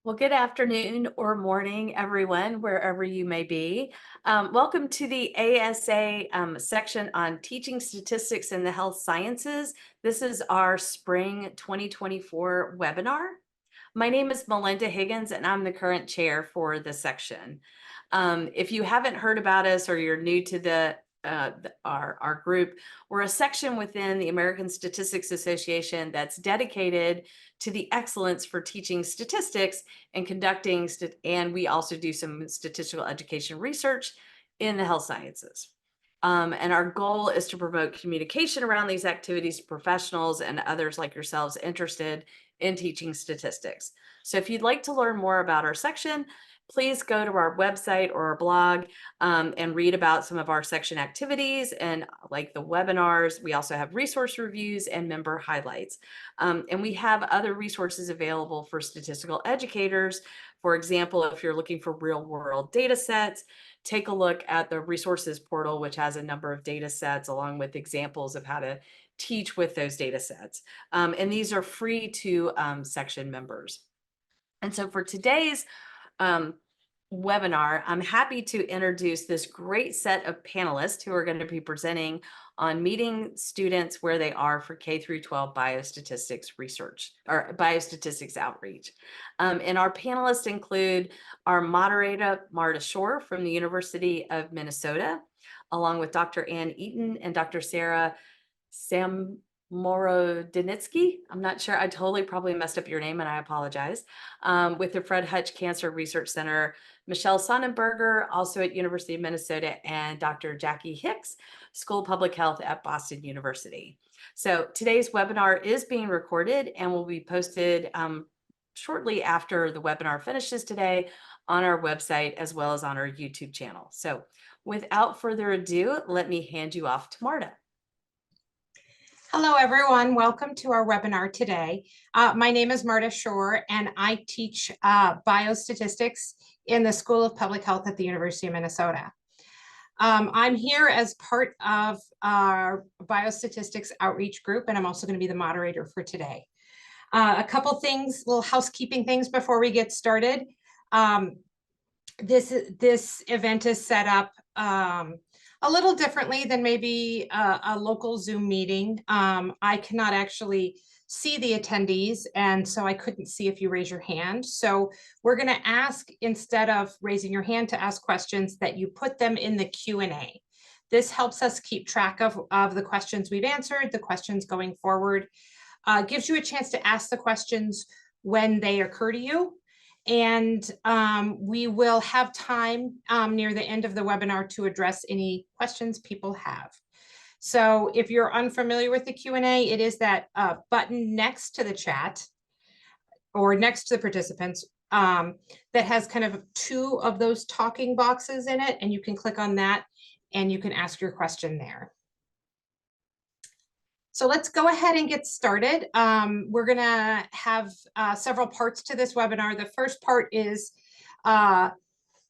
Well, good afternoon or morning, everyone, wherever you may be. Welcome to the ASA section on teaching statistics in the health sciences. This is our spring 2024 webinar. My name is Melinda Higgins, and I'm the current chair for the section. If you haven't heard about us or you're new to our group, we're a section within the American Statistics Association that's dedicated to the excellence for teaching statistics and conducting, and we also do some statistical education research in the health sciences. And our goal is to promote communication around these activities to professionals and others like yourselves interested in teaching statistics. So if you'd like to learn more about our section, please go to our website or our blog and read about some of our section activities and like the webinars. We also have resource reviews and member highlights. And we have other resources available for statistical educators. For example, if you're looking for real world data sets, take a look at the resources portal, which has a number of data sets along with examples of how to teach with those data sets. And these are free to section members. And so for today's webinar, I'm happy to introduce this great set of panelists who are going to be presenting on meeting students where they are for K-12 biostatistics research or biostatistics outreach. And our panelists include our moderator, Marta Shore from the University of Minnesota, along with Dr. Ann Eaton and Dr. Sarah Morodinitsky. I'm not sure. I totally probably messed up your name and I apologize. With the Fred Hutch Cancer Research Center, Michelle Sonnenberger, also at University of Minnesota, and Dr. Jackie Hicks, School of Public Health at Boston University. So today's webinar is being recorded and will be posted shortly after the webinar finishes today on our website as well as on our YouTube channel. So without further ado, let me hand you off to Marta. Hello, everyone. Welcome to our webinar today. My name is Marta Shore, and I teach biostatistics in the School of Public Health at the University of Minnesota. I'm here as part of our biostatistics outreach group, and I'm also going to be the moderator for today. A couple things, little housekeeping things before we get started. This event is set up a little differently than maybe a local Zoom meeting. I cannot actually see the attendees, and so I couldn't see if you raise your hand. So we're going to ask, instead of raising your hand to ask questions, that you put them in the Q&A. This helps us keep track of the questions we've answered, the questions going forward. Gives you a chance to ask the questions when they occur to you. And we will have time near the end of the webinar to address any questions people have. So if you're unfamiliar with the Q&A, it is that button next to the chat or next to the participants that has kind of two of those talking boxes in it, and you can click on that and you can ask your question there. So let's go ahead and get started. We're going to have several parts to this webinar. The first part is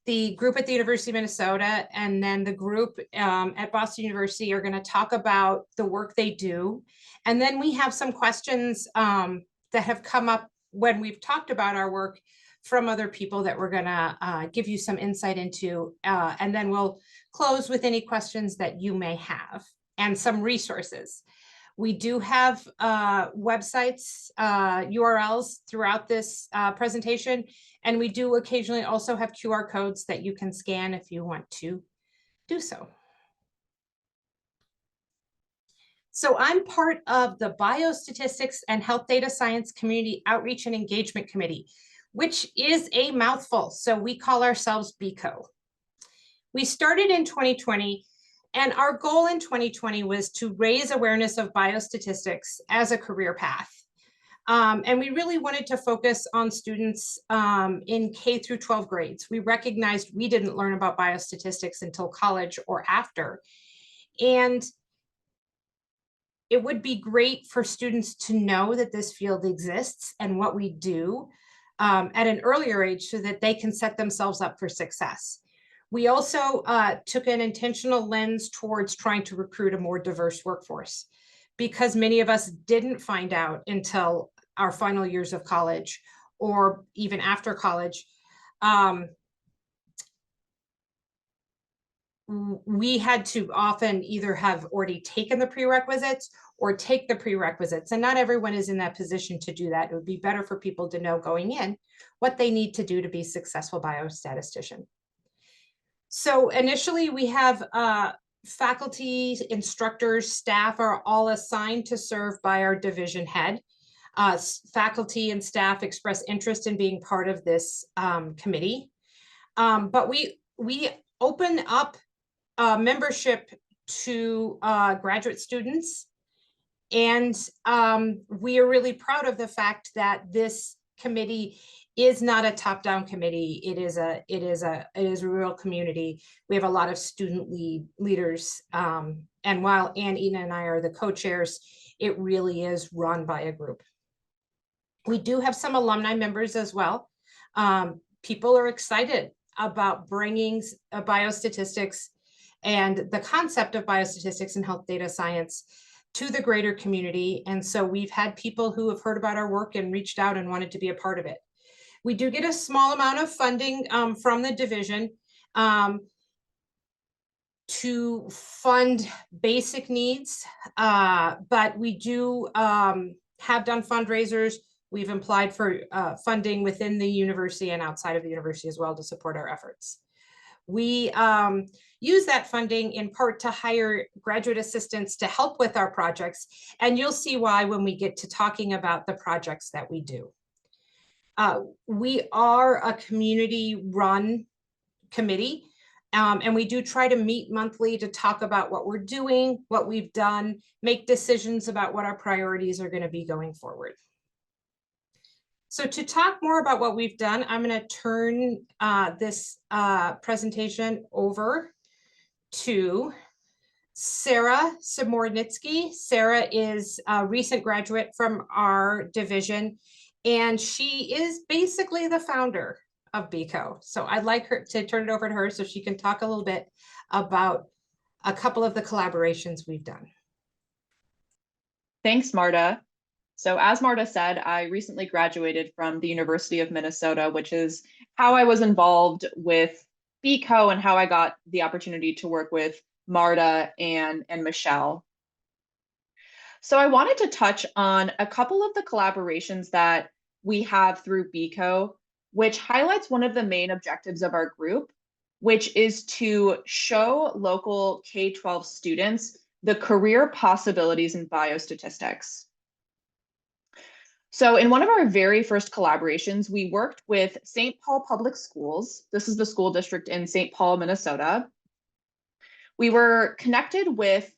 the group at the University of Minnesota, and then the group at Boston University are going to talk about the work they do. And then we have some questions that have come up when we've talked about our work from other people that we're going to give you some insight into. And then we'll close with any questions that you may have and some resources. We do have websites, URLs throughout this presentation, and we do occasionally also have QR codes that you can scan if you want to do so. So I'm part of the Biostatistics and Health Data Science Community Outreach and Engagement Committee, which is a mouthful, so we call ourselves BCO. We started in 2020. And our goal in 2020 was to raise awareness of biostatistics as a career path. And we really wanted to focus on students in K through 12 grades. We recognized we didn't learn about biostatistics until college or after. And it would be great for students to know that this field exists and what we do at an earlier age so that they can set themselves up for success. We also took an intentional lens towards trying to recruit a more diverse workforce, because many of us didn't find out until our final years of college or even after college, we had to often either have already taken the prerequisites or take the prerequisites. And not everyone is in that position to do that. It would be better for people to know going in what they need to do to be a successful biostatistician. So initially we have faculty, instructors, staff are all assigned to serve by our division head. Faculty and staff express interest in being part of this committee. But we open up membership to graduate students. And we are really proud of the fact that this committee is not a top-down committee. It is a real community. We have a lot of student leaders. And while Ina and I are the co-chairs, it really is run by a group. We do have some alumni members as well. People are excited about bringing biostatistics and the concept of biostatistics and health data science to the greater community. And so we've had people who have heard about our work and reached out and wanted to be a part of it. We do get a small amount of funding from the division to fund basic needs, but we do have done fundraisers. We've applied for funding within the university and outside of the university as well to support our efforts. We use that funding in part to hire graduate assistants to help with our projects. And you'll see why when we get to talking about the projects that we do. We are a community-run committee, and we do try to meet monthly to talk about what we're doing, what we've done, make decisions about what our priorities are going to be going forward. So to talk more about what we've done, I'm going to turn this presentation over to Sarah Samornitsky. Sarah is a recent graduate from our division, and she is basically the founder of BCO. So I'd like her to turn it over to her so she can talk a little bit about a couple of the collaborations we've done. Thanks, Marta. So as Marta said, I recently graduated from the University of Minnesota, which is how I was involved with BCO and how I got the opportunity to work with Marta and Michelle. So I wanted to touch on a couple of the collaborations that we have through BCO, which highlights one of the main objectives of our group, which is to show local K-12 students the career possibilities in biostatistics. So in one of our very first collaborations, we worked with St. Paul Public Schools. This is the school district in St. Paul, Minnesota. We were connected with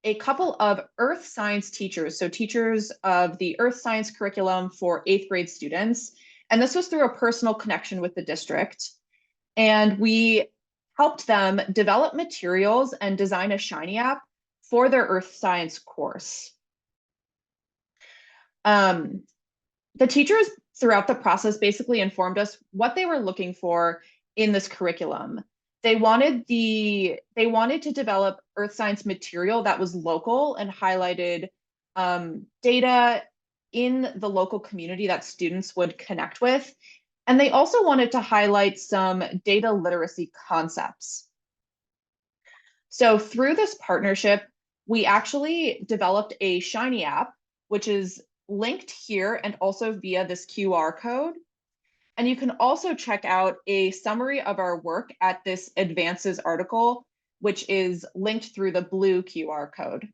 a couple of earth science teachers, so teachers of the earth science curriculum for 8th grade students. And this was through a personal connection with the district. And we helped them develop materials and design a Shiny app for their earth science course. The teachers throughout the process basically informed us what they were looking for in this curriculum. They wanted to develop earth science material that was local and highlighted data in the local community that students would connect with. And they also wanted to highlight some data literacy concepts. So through this partnership, we actually developed a Shiny app, which is linked here and also via this QR code. And you can also check out a summary of our work at this advances article, which is linked through the blue QR code.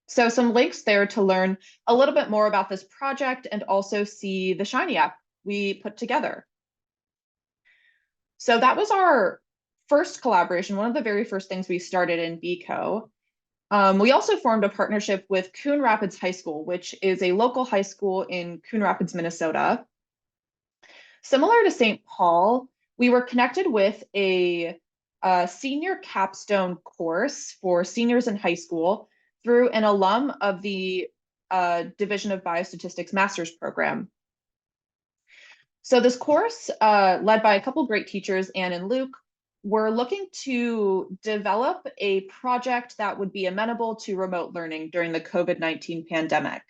So some links there to learn a little bit more about this project and also see the Shiny app we put together. So that was our first collaboration, one of the very first things we started in BCO. We also formed a partnership with Coon Rapids High School, which is a local high school in Coon Rapids, Minnesota. Similar to St. Paul, we were connected with a senior capstone course for seniors in high school through an alum of the Division of Biostatistics Master's Program. So this course, led by a couple great teachers, Anne and Luke, we're looking to develop a project that would be amenable to remote learning during the COVID-19 pandemic.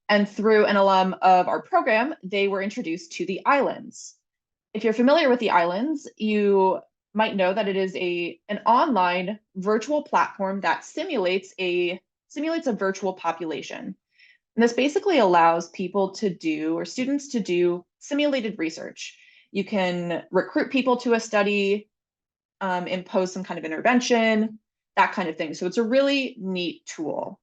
And through an alum of our program, they were introduced to the islands. If you're familiar with the islands, you might know that it is an online virtual platform that simulates a virtual population. And this basically allows people to do, or students to do, simulated research. You can recruit people to a study, impose some kind of intervention, that kind of thing. So it's a really neat tool.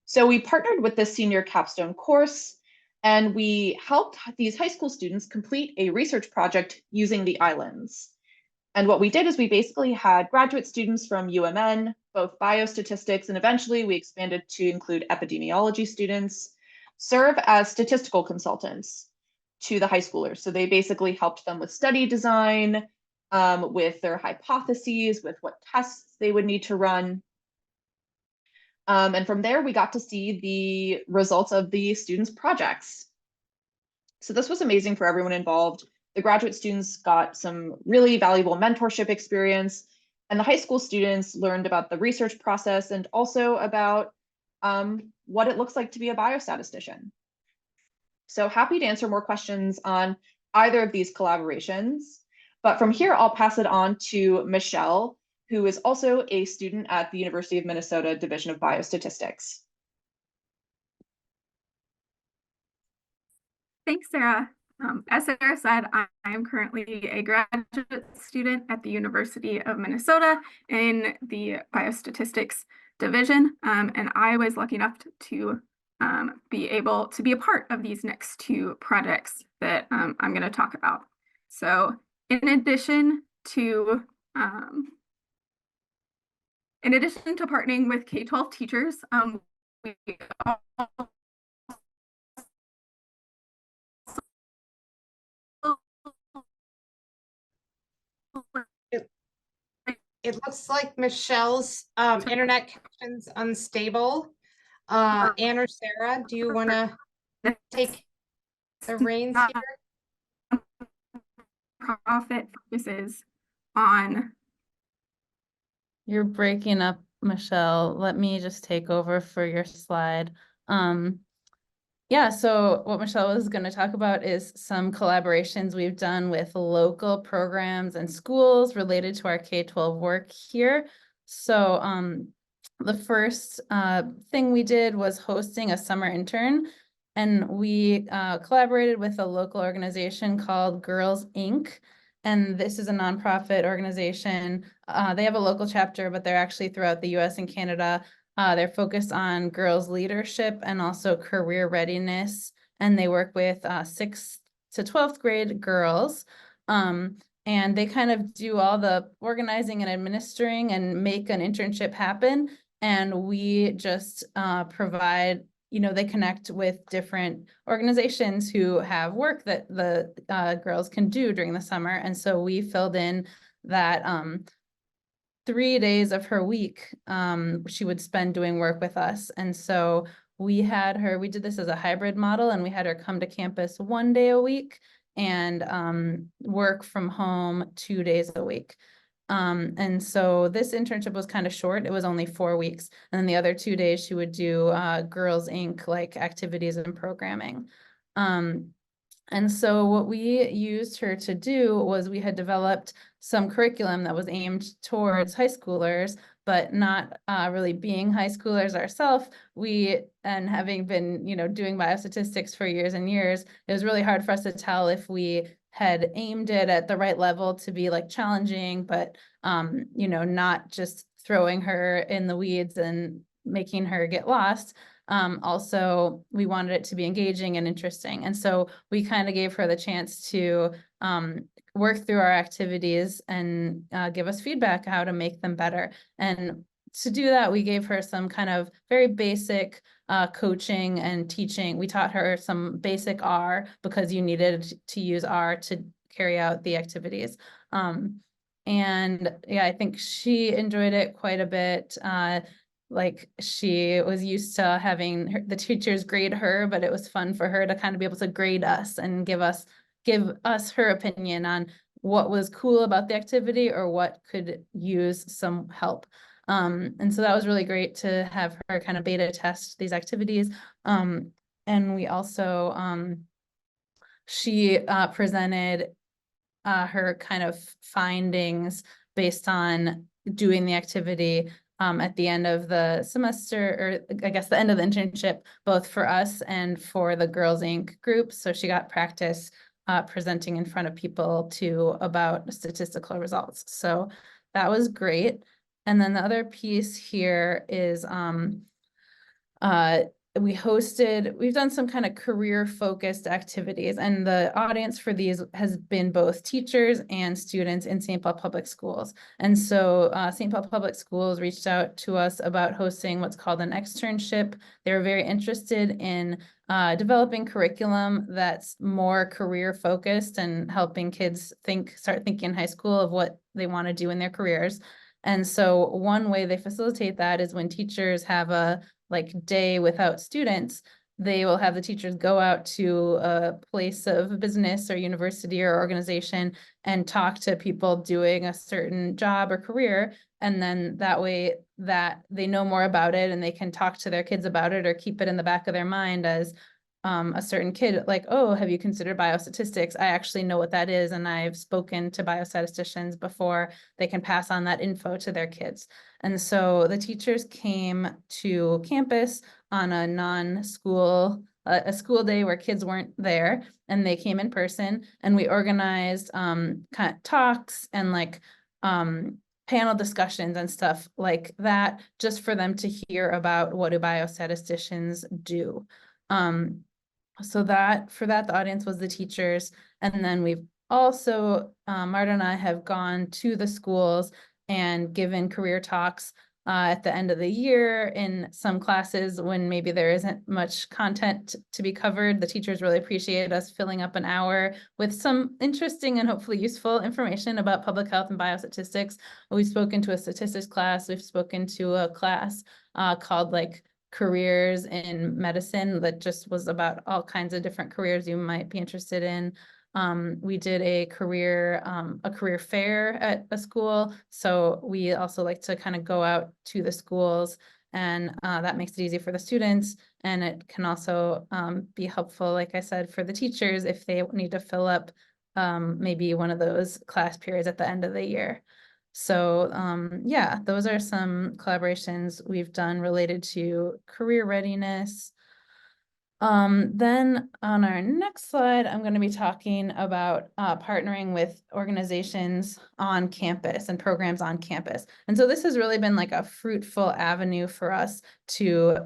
So we partnered with this senior capstone course, and we helped these high school students complete a research project using the islands. And what we did is we basically had graduate students from UMN, both biostatistics, and eventually we expanded to include epidemiology students, serve as statistical consultants to the high schoolers. So they basically helped them with study design, with their hypotheses, with what tests they would need to run. And from there, we got to see the results of the students' projects. So this was amazing for everyone involved. The graduate students got some really valuable mentorship experience, and the high school students learned about the research process and also about what it looks like to be a biostatistician. So happy to answer more questions on either of these collaborations. But from here, I'll pass it on to Michelle, who is also a student at the University of Minnesota Division of Biostatistics. Thanks, Sarah. As Sarah said, I am currently a graduate student at the University of Minnesota in the Biostatistics Division, and I was lucky enough to be able to be a part of these next two projects that I'm going to talk about. So in addition to partnering with K-12 teachers, we It looks like Michelle's internet connection's unstable. Anne or Sarah, do you want to take the reins here? Profit focuses on. You're breaking up, Michelle. Let me just take over for your slide. Yeah, so what Michelle was going to talk about is some collaborations we've done with local programs and schools related to our K-12 work here. So the first thing we did was hosting a summer intern, and we collaborated with a local organization called Girls Inc. And this is a nonprofit organization. They have a local chapter, but they're actually throughout the US and Canada. They're focused on girls' leadership and also career readiness. And they work with 6th to 12th grade girls. And they kind of do all the organizing and administering and make an internship happen. And we just provide, they connect with different organizations who have work that the girls can do during the summer. And so we filled in that 3 days of her week she would spend doing work with us. And so we did this as a hybrid model, and we had her come to campus 1 day a week and work from home 2 days a week. And so this internship was kind of short. It was only 4 weeks. And then the other 2 days she would do Girls Inc. like activities and programming. And so what we used her to do was we had developed some curriculum that was aimed towards high schoolers, but not really being high schoolers ourselves. And having been, doing biostatistics for years and years, it was really hard for us to tell if we had aimed it at the right level to be like challenging, but, not just throwing her in the weeds and making her get lost. Also, we wanted it to be engaging and interesting. And so we kind of gave her the chance to work through our activities and give us feedback how to make them better. And to do that, we gave her some kind of very basic coaching and teaching. We taught her some basic R because you needed to use R to carry out the activities. And yeah, I think she enjoyed it quite a bit. Like she was used to having the teachers grade her, but it was fun for her to kind of be able to grade us and give us her opinion on what was cool about the activity or what could use some help. And so that was really great to have her kind of beta test these activities. And we also, she presented her kind of findings based on doing the activity at the end of the semester, or I guess the end of the internship, both for us and for the Girls Inc. group. So she got practice presenting in front of people too about statistical results. So that was great. And then the other piece here is we've done some kind of career focused activities, and the audience for these has been both teachers and students in St. Paul Public Schools. And so St. Paul Public Schools reached out to us about hosting what's called an externship. They were very interested in developing curriculum that's more career focused and helping kids start thinking in high school of what they want to do in their careers. And so one way they facilitate that is when teachers have a day without students, they will have the teachers go out to a place of business or university or organization and talk to people doing a certain job or career. And then that way that they know more about it and they can talk to their kids about it or keep it in the back of their mind as a certain kid, like, oh, have you considered biostatistics? I actually know what that is, and I've spoken to biostatisticians before. They can pass on that info to their kids. And so the teachers came to campus on a non-school, a school day where kids weren't there, and they came in person, and we organized kind of talks and panel discussions and stuff like that, just for them to hear about what do biostatisticians do. So for that, the audience was the teachers. And then we've also, Marta and I have gone to the schools and given career talks at the end of the year in some classes when maybe there isn't much content to be covered. The teachers really appreciate us filling up an hour with some interesting and hopefully useful information about public health and biostatistics. We've spoken to a statistics class. We've spoken to a class called careers in medicine that just was about all kinds of different careers you might be interested in. We did a career fair at a school. So we also like to kind of go out to the schools, and that makes it easy for the students. And it can also be helpful, like I said, for the teachers if they need to fill up maybe one of those class periods at the end of the year. So yeah, those are some collaborations we've done related to career readiness. Then on our next slide, I'm going to be talking about partnering with organizations on campus and programs on campus. And so this has really been a fruitful avenue for us to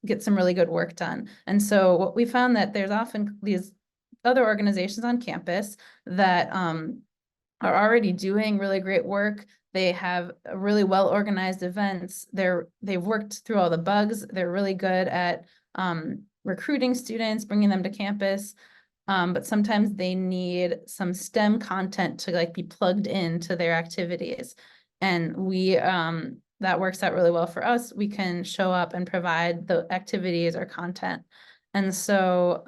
get some really good work done. And so what we found that there's often these other organizations on campus that are already doing really great work. They have really well-organized events. They've worked through all the bugs. They're really good at recruiting students, bringing them to campus. But sometimes they need some STEM content to be plugged into their activities. And that works out really well for us. We can show up and provide the activities or content. And so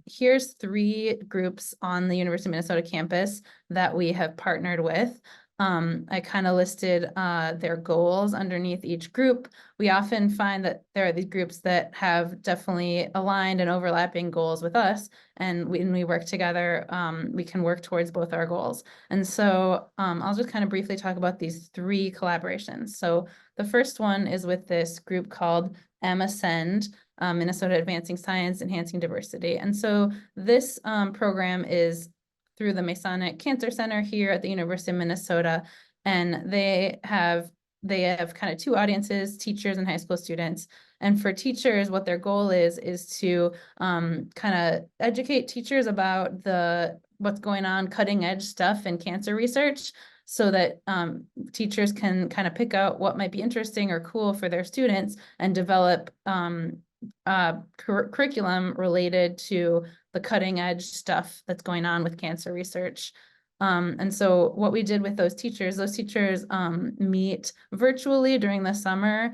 here's 3 groups on the University of Minnesota campus that we have partnered with. I kind of listed their goals underneath each group. We often find that there are these groups that have definitely aligned and overlapping goals with us. And when we work together, we can work towards both our goals. And so I'll just kind of briefly talk about these 3 collaborations. So the first one is with this group called MAscend, Minnesota Advancing Science, Enhancing Diversity. And so this program is through the Masonic Cancer Center here at the University of Minnesota. And they have kind of 2 audiences, teachers and high school students. And for teachers, what their goal is to kind of educate teachers about what's going on, cutting edge stuff in cancer research, so that teachers can kind of pick out what might be interesting or cool for their students and develop curriculum related to the cutting edge stuff that's going on with cancer research. And so what we did with those teachers meet virtually during the summer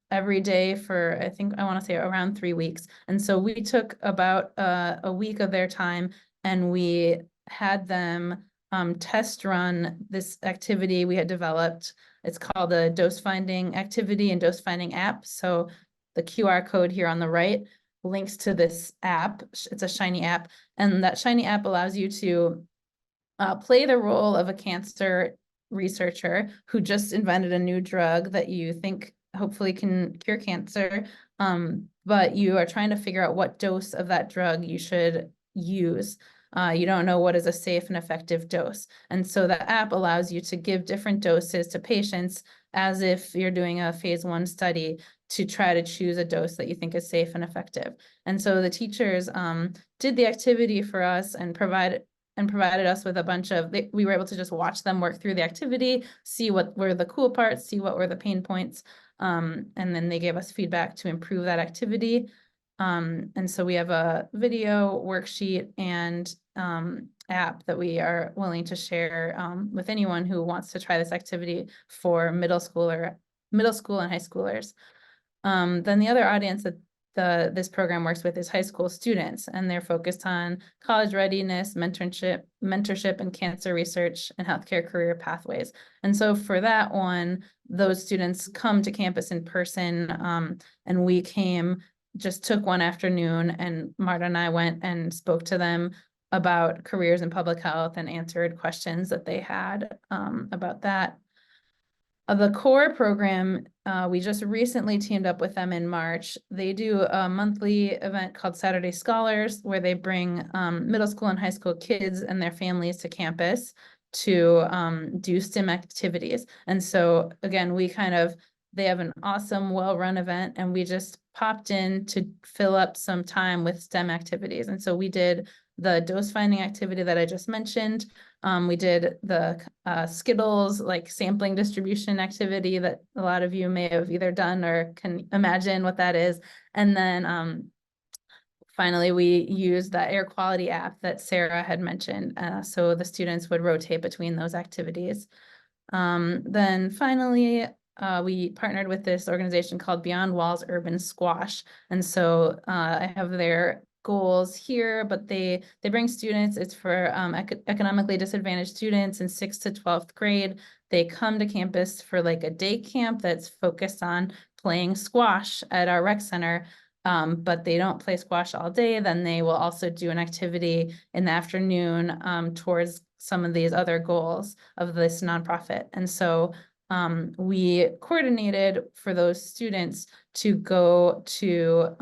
every day for, I want to say around 3 weeks. And so we took about a week of their time and we had them test run this activity we had developed. It's called a dose finding activity and dose finding app. So the QR code here on the right links to this app. It's a Shiny app, and that Shiny app allows you to play the role of a cancer researcher who just invented a new drug that you think hopefully can cure cancer, but you are trying to figure out what dose of that drug you should use. You don't know what is a safe and effective dose. And so the app allows you to give different doses to patients as if you're doing a phase 1 study to try to choose a dose that you think is safe and effective. And so the teachers did the activity for us and provided us with a bunch of, we were able to just watch them work through the activity, see what were the cool parts, see what were the pain points, and then they gave us feedback to improve that activity. And so we have a video worksheet and app that we are willing to share with anyone who wants to try this activity for middle school and high schoolers. Then the other audience that this program works with is high school students, and they're focused on college readiness, mentorship, and cancer research and healthcare career pathways. And so for that one, those students come to campus in person, and we just took one afternoon, and Marta and I went and spoke to them about careers in public health and answered questions that they had about that. The core program, we just recently teamed up with them in March. They do a monthly event called Saturday Scholars, where they bring middle school and high school kids and their families to campus to do STEM activities. And so again, they have an awesome, well-run event, and we just popped in to fill up some time with STEM activities. And so we did the dose finding activity that I just mentioned. We did the Skittles, like sampling distribution activity that a lot of you may have either done or can imagine what that is. And then finally, we used the air quality app that Sarah had mentioned. So the students would rotate between those activities. Then finally, we partnered with this organization called Beyond Walls Urban Squash. And so I have their goals here, but they bring students. It's for economically disadvantaged students in 6th to 12th grade. They come to campus for like a day camp that's focused on playing squash at our rec center. But they don't play squash all day. Then they will also do an activity in the afternoon towards some of these other goals of this nonprofit. And so we coordinated for those students to go to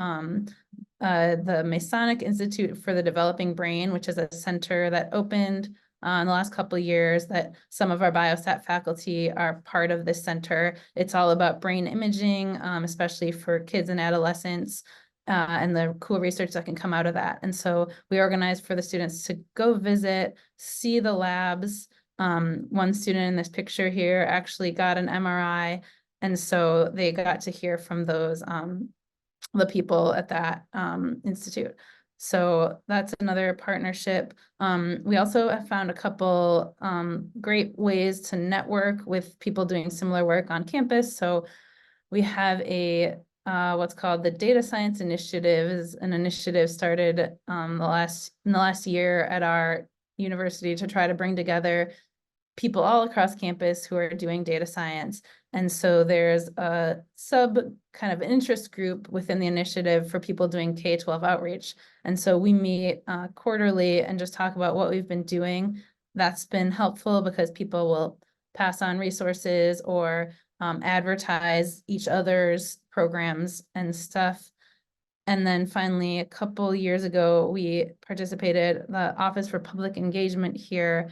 the Masonic Institute for the Developing Brain, which is a center that opened in the last couple of years, that some of our biostat faculty are part of this center. It's all about brain imaging, especially for kids and adolescents, and the cool research that can come out of that. And so we organized for the students to go visit, see the labs. One student in this picture here actually got an MRI, and so they got to hear from those the people at that institute. So that's another partnership. We also have found a couple great ways to network with people doing similar work on campus. So we have a what's called the Data Science Initiative, is an initiative started in the last year at our university to try to bring together people all across campus who are doing data science. And so there's a sub kind of interest group within the initiative for people doing K-12 outreach. And so we meet quarterly and just talk about what we've been doing. That's been helpful because people will pass on resources or advertise each other's programs and stuff. And then finally, a couple years ago, we participated, the Office for Public Engagement here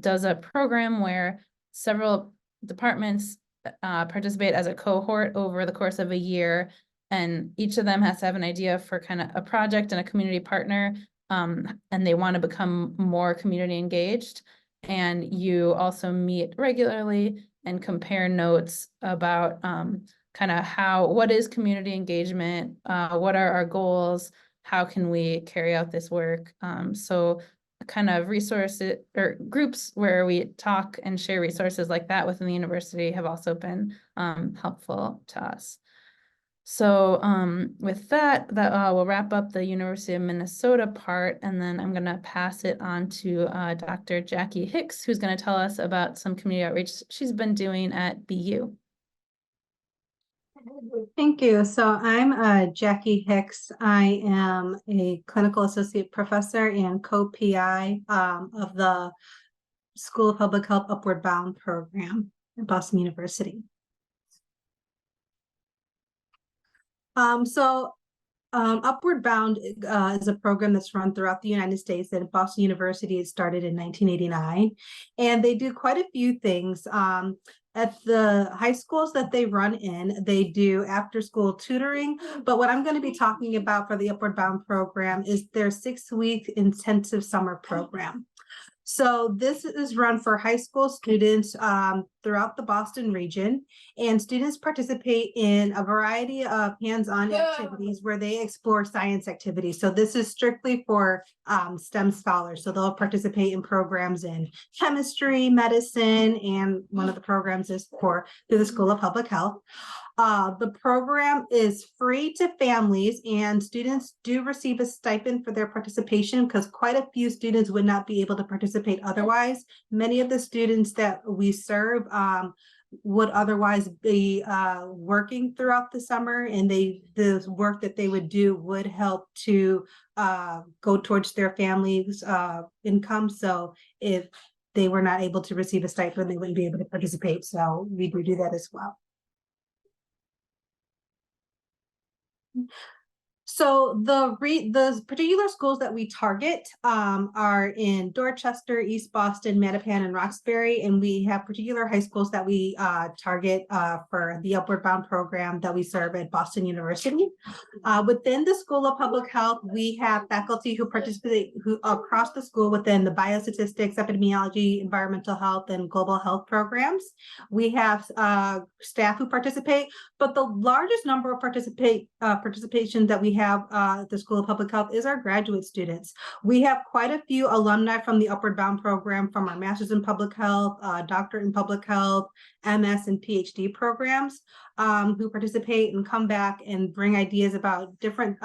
does a program where several departments participate as a cohort over the course of a year, and each of them has to have an idea for kind of a project and a community partner, and they want to become more community engaged. And you also meet regularly and compare notes about kind of what is community engagement, what are our goals, how can we carry out this work. So kind of resources or groups where we talk and share resources like that within the university have also been helpful to us. So with that will wrap up the University of Minnesota part, and then I'm going to pass it on to Dr. Jackie Hicks, who's going to tell us about some community outreach she's been doing at BU. Thank you. So I'm Jackie Hicks. I am a clinical associate professor and co-PI of the School of Public Health Upward Bound program at Boston University. Upward Bound is a program that's run throughout the United States. At Boston University, it started in 1989, and they do quite a few things. At the high schools that they run in, they do after-school tutoring, but what I'm going to be talking about for the Upward Bound program is their 6-week intensive summer program. So this is run for high school students throughout the Boston region, and students participate in a variety of hands-on activities where they explore science activities. So this is strictly for STEM scholars. So they'll participate in programs in chemistry, medicine, and one of the programs is through the School of Public Health. The program is free to families, and students do receive a stipend for their participation because quite a few students would not be able to participate otherwise. Many of the students that we serve would otherwise be working throughout the summer, and the work that they would do would help to go towards their family's income. So if they were not able to receive a stipend, they wouldn't be able to participate. So we do that as well. So the particular schools that we target are in Dorchester, East Boston, Mattapan, and Roxbury, and we have particular high schools that we target for the Upward Bound program that we serve at Boston University. Within the School of Public Health, we have faculty who participate across the school within the biostatistics, epidemiology, environmental health, and global health programs. We have staff who participate, but the largest number of participation that we have at the School of Public Health is our graduate students. We have quite a few alumni from the Upward Bound program, from our Master's in Public Health, Doctorate in Public Health, MS and PhD programs, who participate and come back and bring ideas about different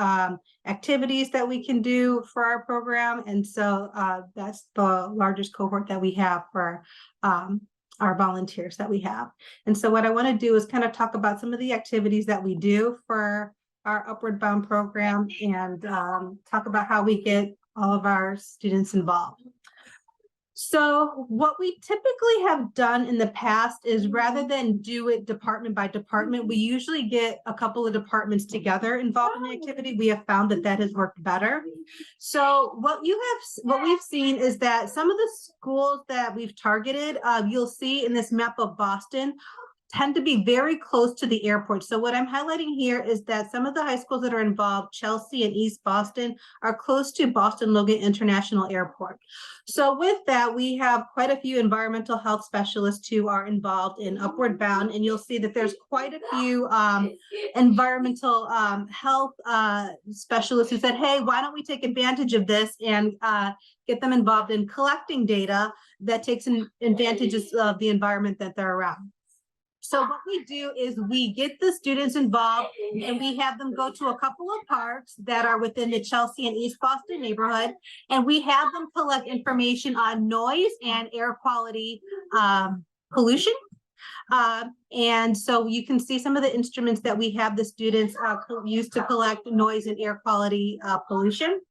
activities that we can do for our program. And so that's the largest cohort that we have for our volunteers that we have. And so what I want to do is kind of talk about some of the activities that we do for our Upward Bound program, and talk about how we get all of our students involved. So what we typically have done in the past is, rather than do it department by department, we usually get a couple of departments together involved in the activity. We have found that that has worked better. So what we've seen is that some of the schools that we've targeted, you'll see in this map of Boston, tend to be very close to the airport. So what I'm highlighting here is that some of the high schools that are involved, Chelsea and East Boston, are close to Boston Logan International Airport. So with that, we have quite a few environmental health specialists who are involved in Upward Bound, and you'll see that there's quite a few environmental health specialists who said, hey, why don't we take advantage of this and get them involved in collecting data that takes advantages of the environment that they're around. So what we do is we get the students involved, and we have them go to a couple of parks that are within the Chelsea and East Boston neighborhood, and we have them collect information on noise and air quality pollution. And so you can see some of the instruments that we have the students use to collect noise and air quality pollution.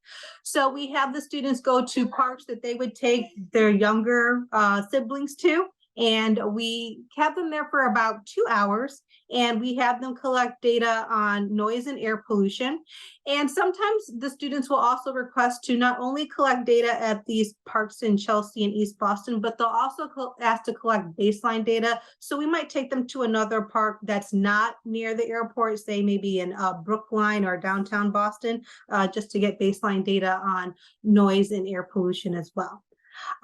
So we have the students go to parks that they would take their younger siblings to. And we have them there for about 2 hours, and we have them collect data on noise and air pollution. And sometimes the students will also request to not only collect data at these parks in Chelsea and East Boston, but they'll also ask to collect baseline data. So we might take them to another park that's not near the airport, say maybe in Brookline or downtown Boston, just to get baseline data on noise and air pollution as well.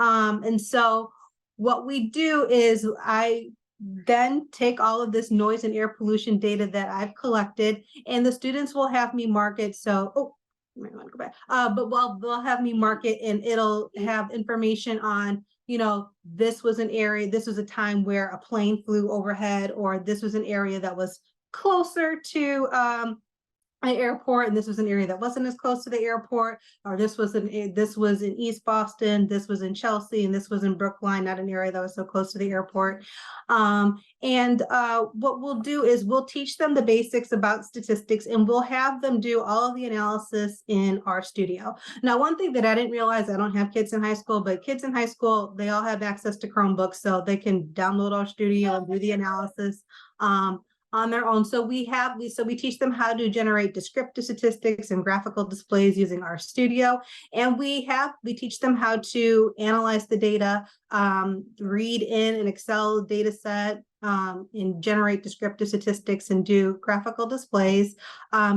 And so what we do is I then take all of this noise and air pollution data that I've collected, and the students will have me mark it. So, you might want to go back. But they'll have me mark it, and it'll have information on, you know, this was an area, this was a time where a plane flew overhead, or this was an area that was closer to an airport, and this was an area that wasn't as close to the airport, or this was in East Boston, this was in Chelsea, and this was in Brookline, not an area that was so close to the airport. What we'll do is we'll teach them the basics about statistics, and we'll have them do all of the analysis in our studio. Now, one thing that I didn't realize, I don't have kids in high school, but kids in high school, they all have access to Chromebooks, so they can download our studio and do the analysis on their own. So we teach them how to generate descriptive statistics and graphical displays using our studio. And we teach them how to analyze the data, read in an Excel data set, and generate descriptive statistics and do graphical displays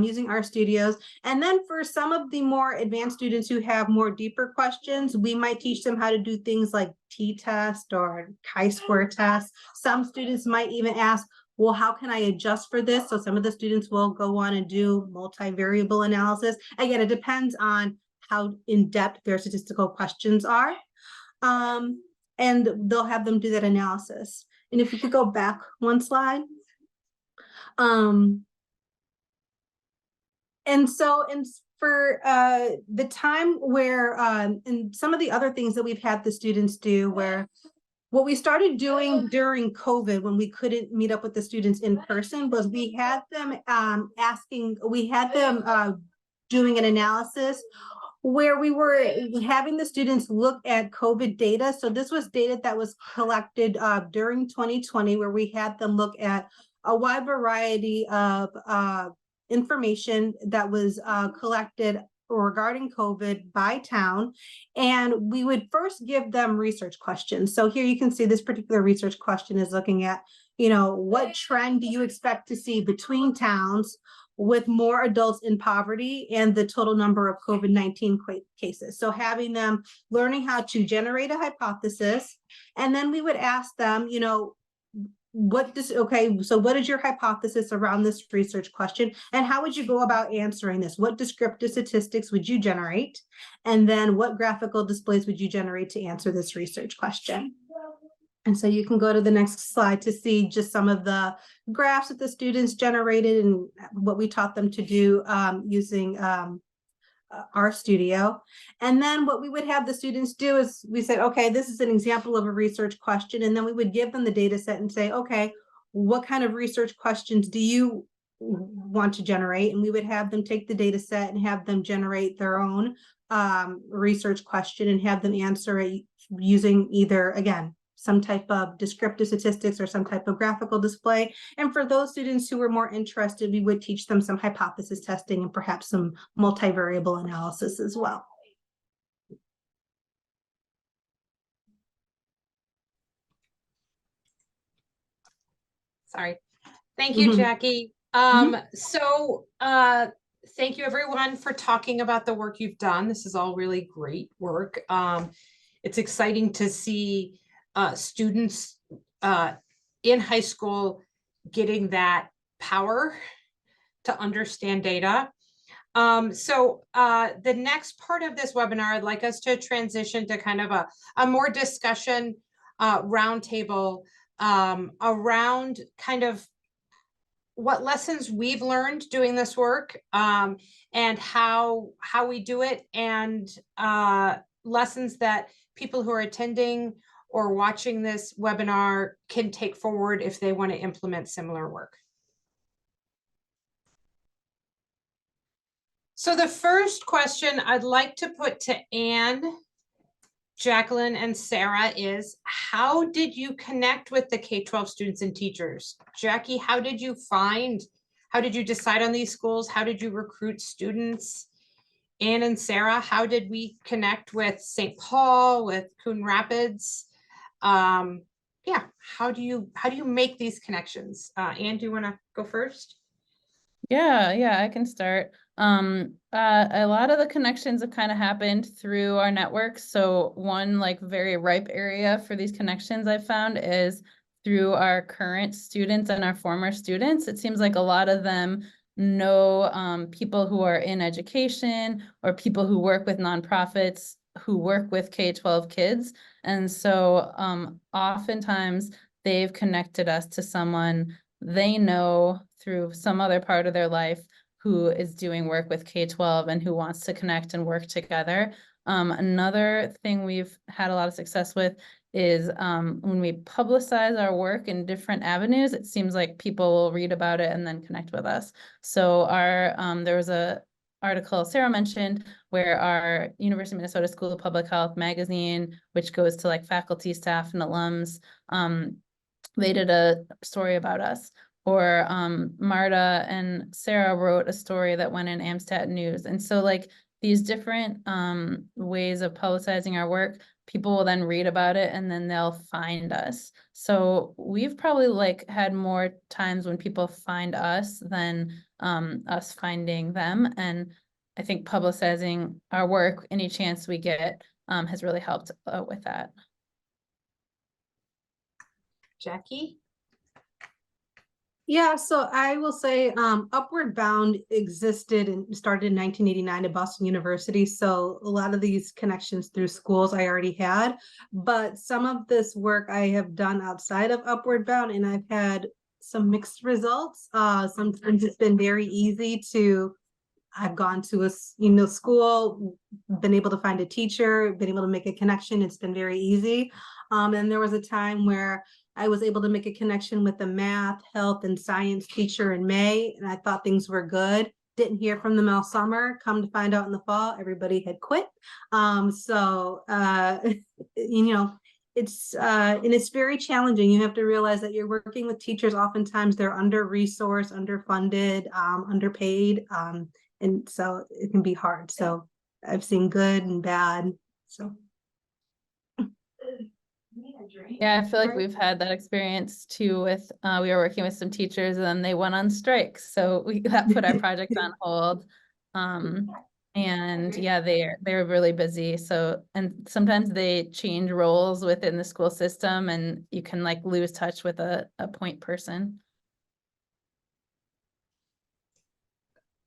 using our studios. And then for some of the more advanced students who have more deeper questions, we might teach them how to do things like t-test or chi-square tests. Some students might even ask, well, how can I adjust for this? So some of the students will go on and do multivariable analysis. Again, it depends on how in-depth their statistical questions are. And they'll have them do that analysis. And if you could go back one slide. And for the time where, and some of the other things that we've had the students do where, what we started doing during COVID when we couldn't meet up with the students in person was we had them doing an analysis where we were having the students look at COVID data. So this was data that was collected during 2020, where we had them look at a wide variety of information that was collected regarding COVID by town. And we would first give them research questions. So here you can see this particular research question is looking at, what trend do you expect to see between towns with more adults in poverty and the total number of COVID-19 cases? So having them learning how to generate a hypothesis, and then we would ask them, what is your hypothesis around this research question, and how would you go about answering this? What descriptive statistics would you generate? And then what graphical displays would you generate to answer this research question? And so you can go to the next slide to see just some of the graphs that the students generated and what we taught them to do using our studio. And then what we would have the students do is we said, okay, this is an example of a research question. And then we would give them the data set and say, okay, what kind of research questions do you want to generate? And we would have them take the data set and have them generate their own research question and have them answer it using either, again, some type of descriptive statistics or some type of graphical display. And for those students who were more interested, we would teach them some hypothesis testing and perhaps some multivariable analysis as well. Sorry. Thank you, Jackie. So thank you everyone for talking about the work you've done. This is all really great work. It's exciting to see students in high school getting that power to understand data. So the next part of this webinar, I'd like us to transition to kind of a more discussion roundtable around kind of what lessons we've learned doing this work and how we do it, and lessons that people who are attending or watching this webinar can take forward if they want to implement similar work. So the first question I'd like to put to Anne, Jacqueline, and Sarah is, how did you connect with the K-12 students and teachers? Jackie, how did you decide on these schools? How did you recruit students? Anne and Sarah, how did we connect with St. Paul, with Coon Rapids? Yeah, how do you make these connections? Anne, do you want to go first? Yeah, I can start. A lot of the connections have kind of happened through our network. So one very ripe area for these connections I've found is through our current students and our former students. It seems like a lot of them know people who are in education or people who work with nonprofits who work with K-12 kids. And so oftentimes they've connected us to someone they know through some other part of their life who is doing work with K-12 and who wants to connect and work together. Another thing we've had a lot of success with is when we publicize our work in different avenues, it seems like people will read about it and then connect with us. So there was a article Sarah mentioned where our University of Minnesota School of Public Health magazine, which goes to like faculty, staff, and alums, they did a story about us. Or Marta and Sarah wrote a story that went in Amstat News. And so like these different ways of publicizing our work, people will then read about it and then they'll find us. So we've probably like had more times when people find us than us finding them. And I think publicizing our work any chance we get has really helped with that. Jackie? Yeah, so I will say Upward Bound existed and started in 1989 at Boston University. So a lot of these connections through schools I already had, but some of this work I have done outside of Upward Bound, and I've had some mixed results. Sometimes it's been very easy to, I've gone to a school, been able to find a teacher, been able to make a connection. It's been very easy. And there was a time where I was able to make a connection with the math, health, and science teacher in May, and I thought things were good. Didn't hear from them all summer. Come to find out in the fall, everybody had quit. It's very challenging. You have to realize that you're working with teachers. Oftentimes they're under-resourced, underfunded, underpaid, and so it can be hard. So I've seen good and bad. So. Yeah, I feel like we've had that experience too with, we were working with some teachers and then they went on strike. So that put our project on hold. And yeah, they're really busy. So, and sometimes they change roles within the school system and you can like lose touch with a point person.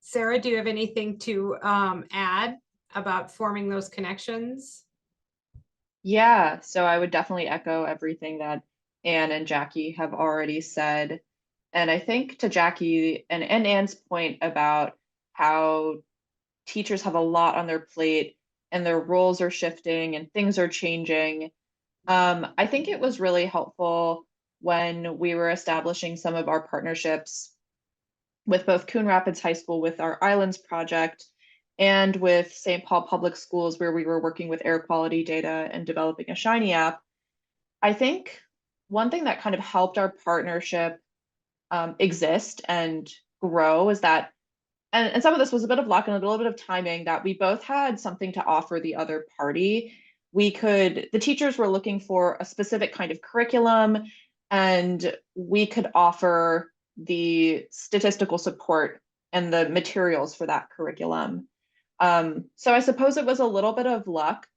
Sarah, do you have anything to add about forming those connections? Yeah, so I would definitely echo everything that Anne and Jackie have already said. And I think to Jackie and Anne's point about how teachers have a lot on their plate and their roles are shifting and things are changing. I think it was really helpful when we were establishing some of our partnerships with both Coon Rapids High School with our Islands project and with St. Paul Public Schools, where we were working with air quality data and developing a Shiny app. I think one thing that kind of helped our partnership exist and grow is that, and some of this was a bit of luck and a little bit of timing, that we both had something to offer the other party. The teachers were looking for a specific kind of curriculum, and we could offer the statistical support and the materials for that curriculum. So I suppose it was a little bit of luck,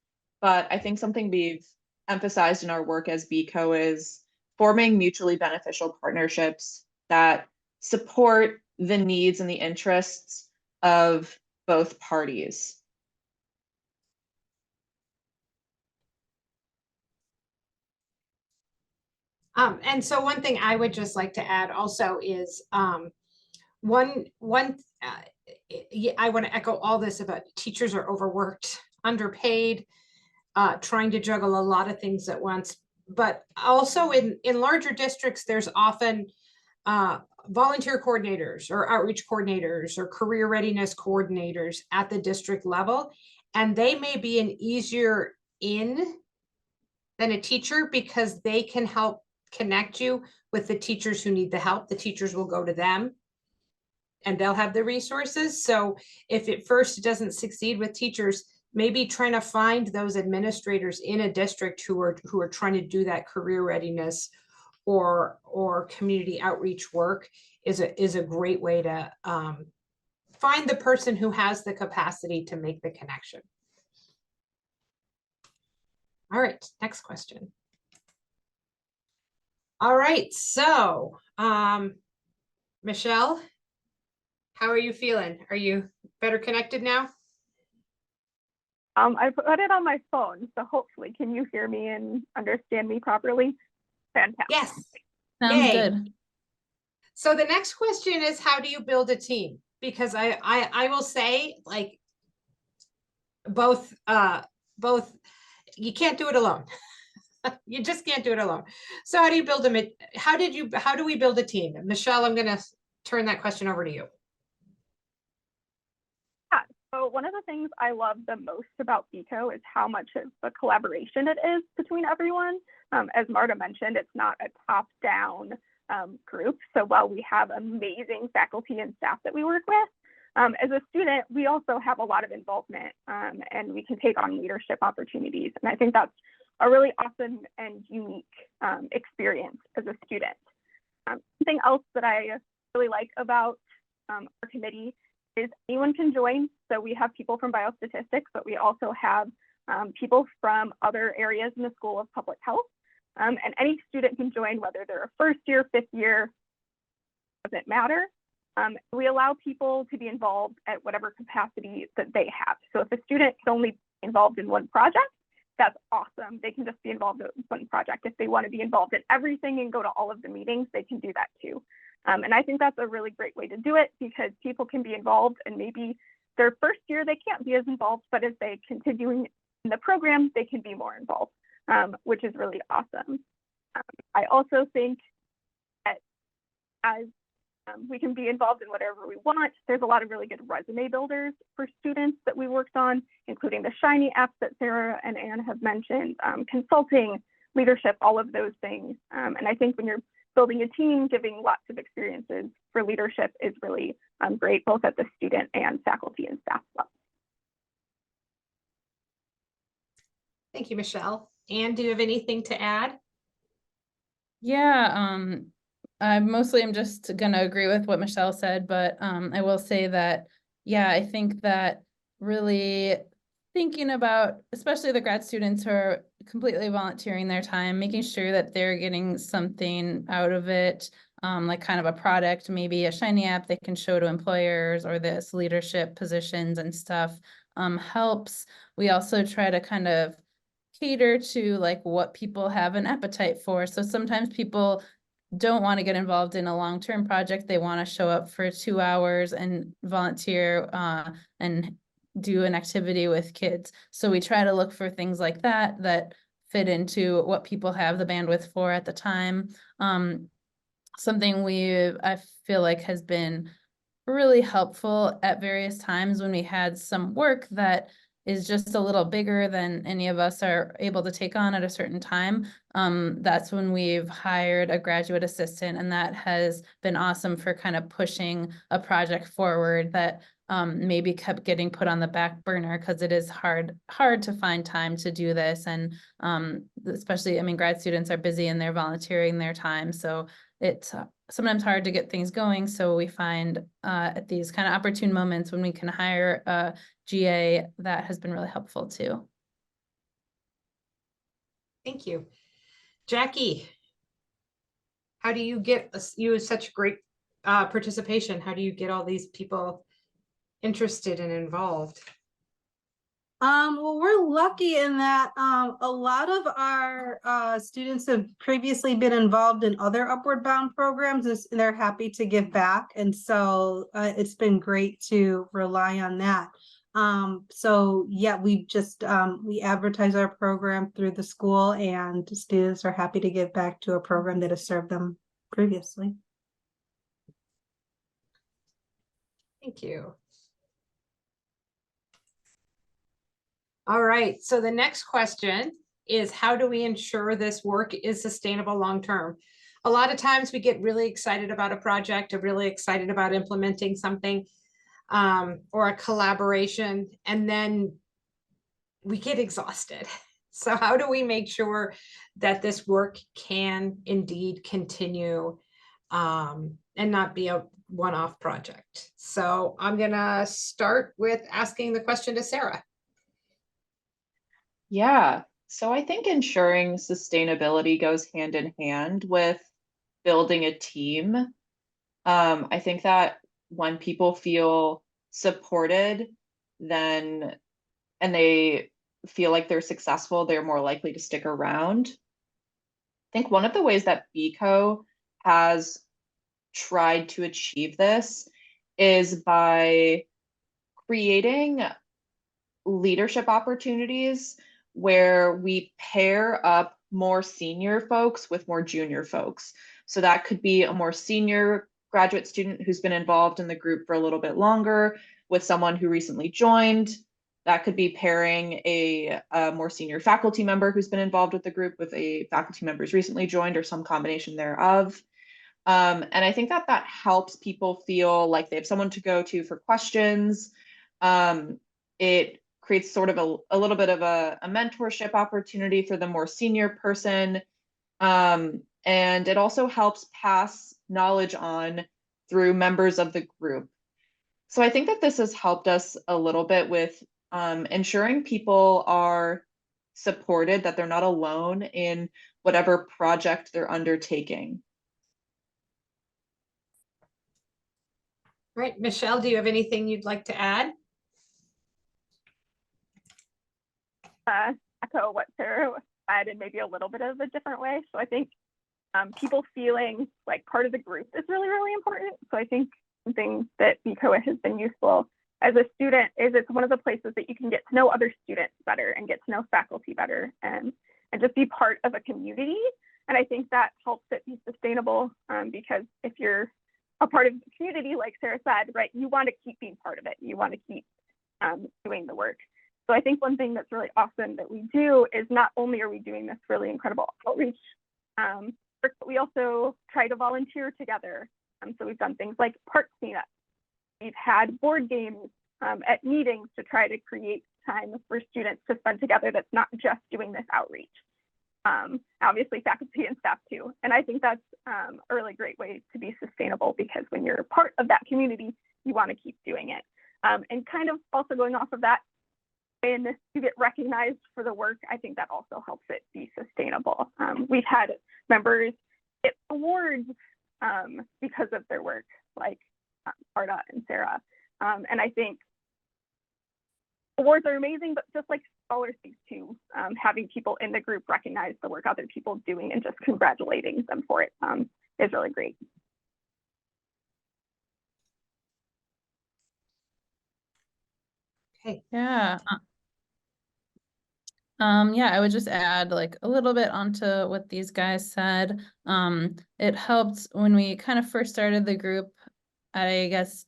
but I think something we've emphasized in our work as BCO is forming mutually beneficial partnerships that support the needs and the interests of both parties. And so one thing I would just like to add also is I want to echo all this about teachers are overworked, underpaid, trying to juggle a lot of things at once. But also in larger districts, there's often volunteer coordinators or outreach coordinators or career readiness coordinators at the district level, and they may be an easier in than a teacher because they can help connect you with the teachers who need the help. The teachers will go to them and they'll have the resources. So if at first it doesn't succeed with teachers, maybe trying to find those administrators in a district who are trying to do that career readiness or community outreach work is a great way to find the person who has the capacity to make the connection. All right, next question. All right, so Michelle, how are you feeling? Are you better connected now? I put it on my phone, so hopefully, can you hear me and understand me properly? Fantastic. Yes. Sounds Yay. good. So the next question is, how do you build a team? Because I will say, like, both you can't do it alone. You just can't do it alone. So how do you build how do we build a team? Michelle, I'm gonna turn that question over to you. Yeah, so one of the things I love the most about BECO is how much of a collaboration it is between everyone. As Marta mentioned, it's not a top-down group. So while we have amazing faculty and staff that we work with, as a student, we also have a lot of involvement and we can take on leadership opportunities. And I think that's a really awesome and unique experience as a student. Something else that I really like about our committee is anyone can join. So we have people from biostatistics, but we also have people from other areas in the School of Public Health. And any student can join, whether they're a first year, fifth year, doesn't matter. We allow people to be involved at whatever capacity that they have. So if a student can only be involved in one project, that's awesome. They can just be involved in one project. If they want to be involved in everything and go to all of the meetings, they can do that too. And I think that's a really great way to do it, because people can be involved and maybe their first year they can't be as involved, but as they continue in the program, they can be more involved, which is really awesome. I also think that as we can be involved in whatever we want. There's a lot of really good resume builders for students that we worked on, including the Shiny apps that Sarah and Anne have mentioned, consulting, leadership, all of those things. And I think when you're building a team, giving lots of experiences for leadership is really great, both at the student and faculty and staff level. Thank you, Michelle. Anne, do you have anything to add? Yeah, I mostly am just gonna agree with what Michelle said, but I will say that, yeah, I think that really thinking about, especially the grad students who are completely volunteering their time, making sure that they're getting something out of it, like kind of a product, maybe a Shiny app they can show to employers, or this leadership positions and stuff, helps. We also try to kind of cater to like what people have an appetite for. So sometimes people don't want to get involved in a long-term project. They want to show up for 2 hours and volunteer and do an activity with kids. So we try to look for things like that that fit into what people have the bandwidth for at the time. Something I feel like has been really helpful at various times when we had some work that is just a little bigger than any of us are able to take on at a certain time. That's when we've hired a graduate assistant, and that has been awesome for kind of pushing a project forward that maybe kept getting put on the back burner, because it is hard to find time to do this. And especially, I mean, grad students are busy and they're volunteering their time. So it's sometimes hard to get things going. So we find at these kind of opportune moments when we can hire a GA, that has been really helpful too. Thank you. Jackie, how do you get you such great participation? How do you get all these people interested and involved? Well, we're lucky in that a lot of our students have previously been involved in other Upward Bound programs, and they're happy to give back. And so it's been great to rely on that. So yeah, we just we advertise our program through the school, and students are happy to give back to a program that has served them previously. Thank you. All right, so the next question is, how do we ensure this work is sustainable long-term? A lot of times we get really excited about a project, or really excited about implementing something, or a collaboration, and then we get exhausted. So how do we make sure that this work can indeed continue and not be a one-off project? So I'm gonna start with asking the question to Sarah. Yeah, so I think ensuring sustainability goes hand in hand with building a team. I think that when people feel supported, then and they feel like they're successful, they're more likely to stick around. I think one of the ways that BECO has tried to achieve this is by creating leadership opportunities where we pair up more senior folks with more junior folks. So that could be a more senior graduate student who's been involved in the group for a little bit longer with someone who recently joined. That could be pairing a more senior faculty member who's been involved with the group with a faculty member who's recently joined, or some combination thereof. And I think that that helps people feel like they have someone to go to for questions. It creates sort of a little bit of a mentorship opportunity for the more senior person. And it also helps pass knowledge on through members of the group. So I think that this has helped us a little bit with ensuring people are supported, that they're not alone in whatever project they're undertaking. Right, Michelle, do you have anything you'd like to add? Echo what Sarah said in maybe a little bit of a different way. So I think people feeling like part of the group is really, really important. So I think something that BCOA has been useful as a student is it's one of the places that you can get to know other students better and get to know faculty better and just be part of a community. And I think that helps it be sustainable because if you're a part of the community, like Sarah said, right, you want to keep being part of it. You want to keep doing the work. So I think one thing that's really awesome that we do is not only are we doing this really incredible outreach work, but we also try to volunteer together. So we've done things like park cleanup. We've had board games at meetings to try to create time for students to spend together that's not just doing this outreach. Obviously faculty and staff too. And I think that's a really great way to be sustainable because when you're part of that community, you want to keep doing it. And kind of also going off of that, when you get recognized for the work, I think that also helps it be sustainable. We've had members get awards because of their work, like Arda and Sarah. And I think awards are amazing, but just like scholarships too, having people in the group recognize the work other people doing and just congratulating them for it is really great. Okay. Yeah. Yeah, I would just add like a little bit onto what these guys said. It helped when we kind of first started the group. I guess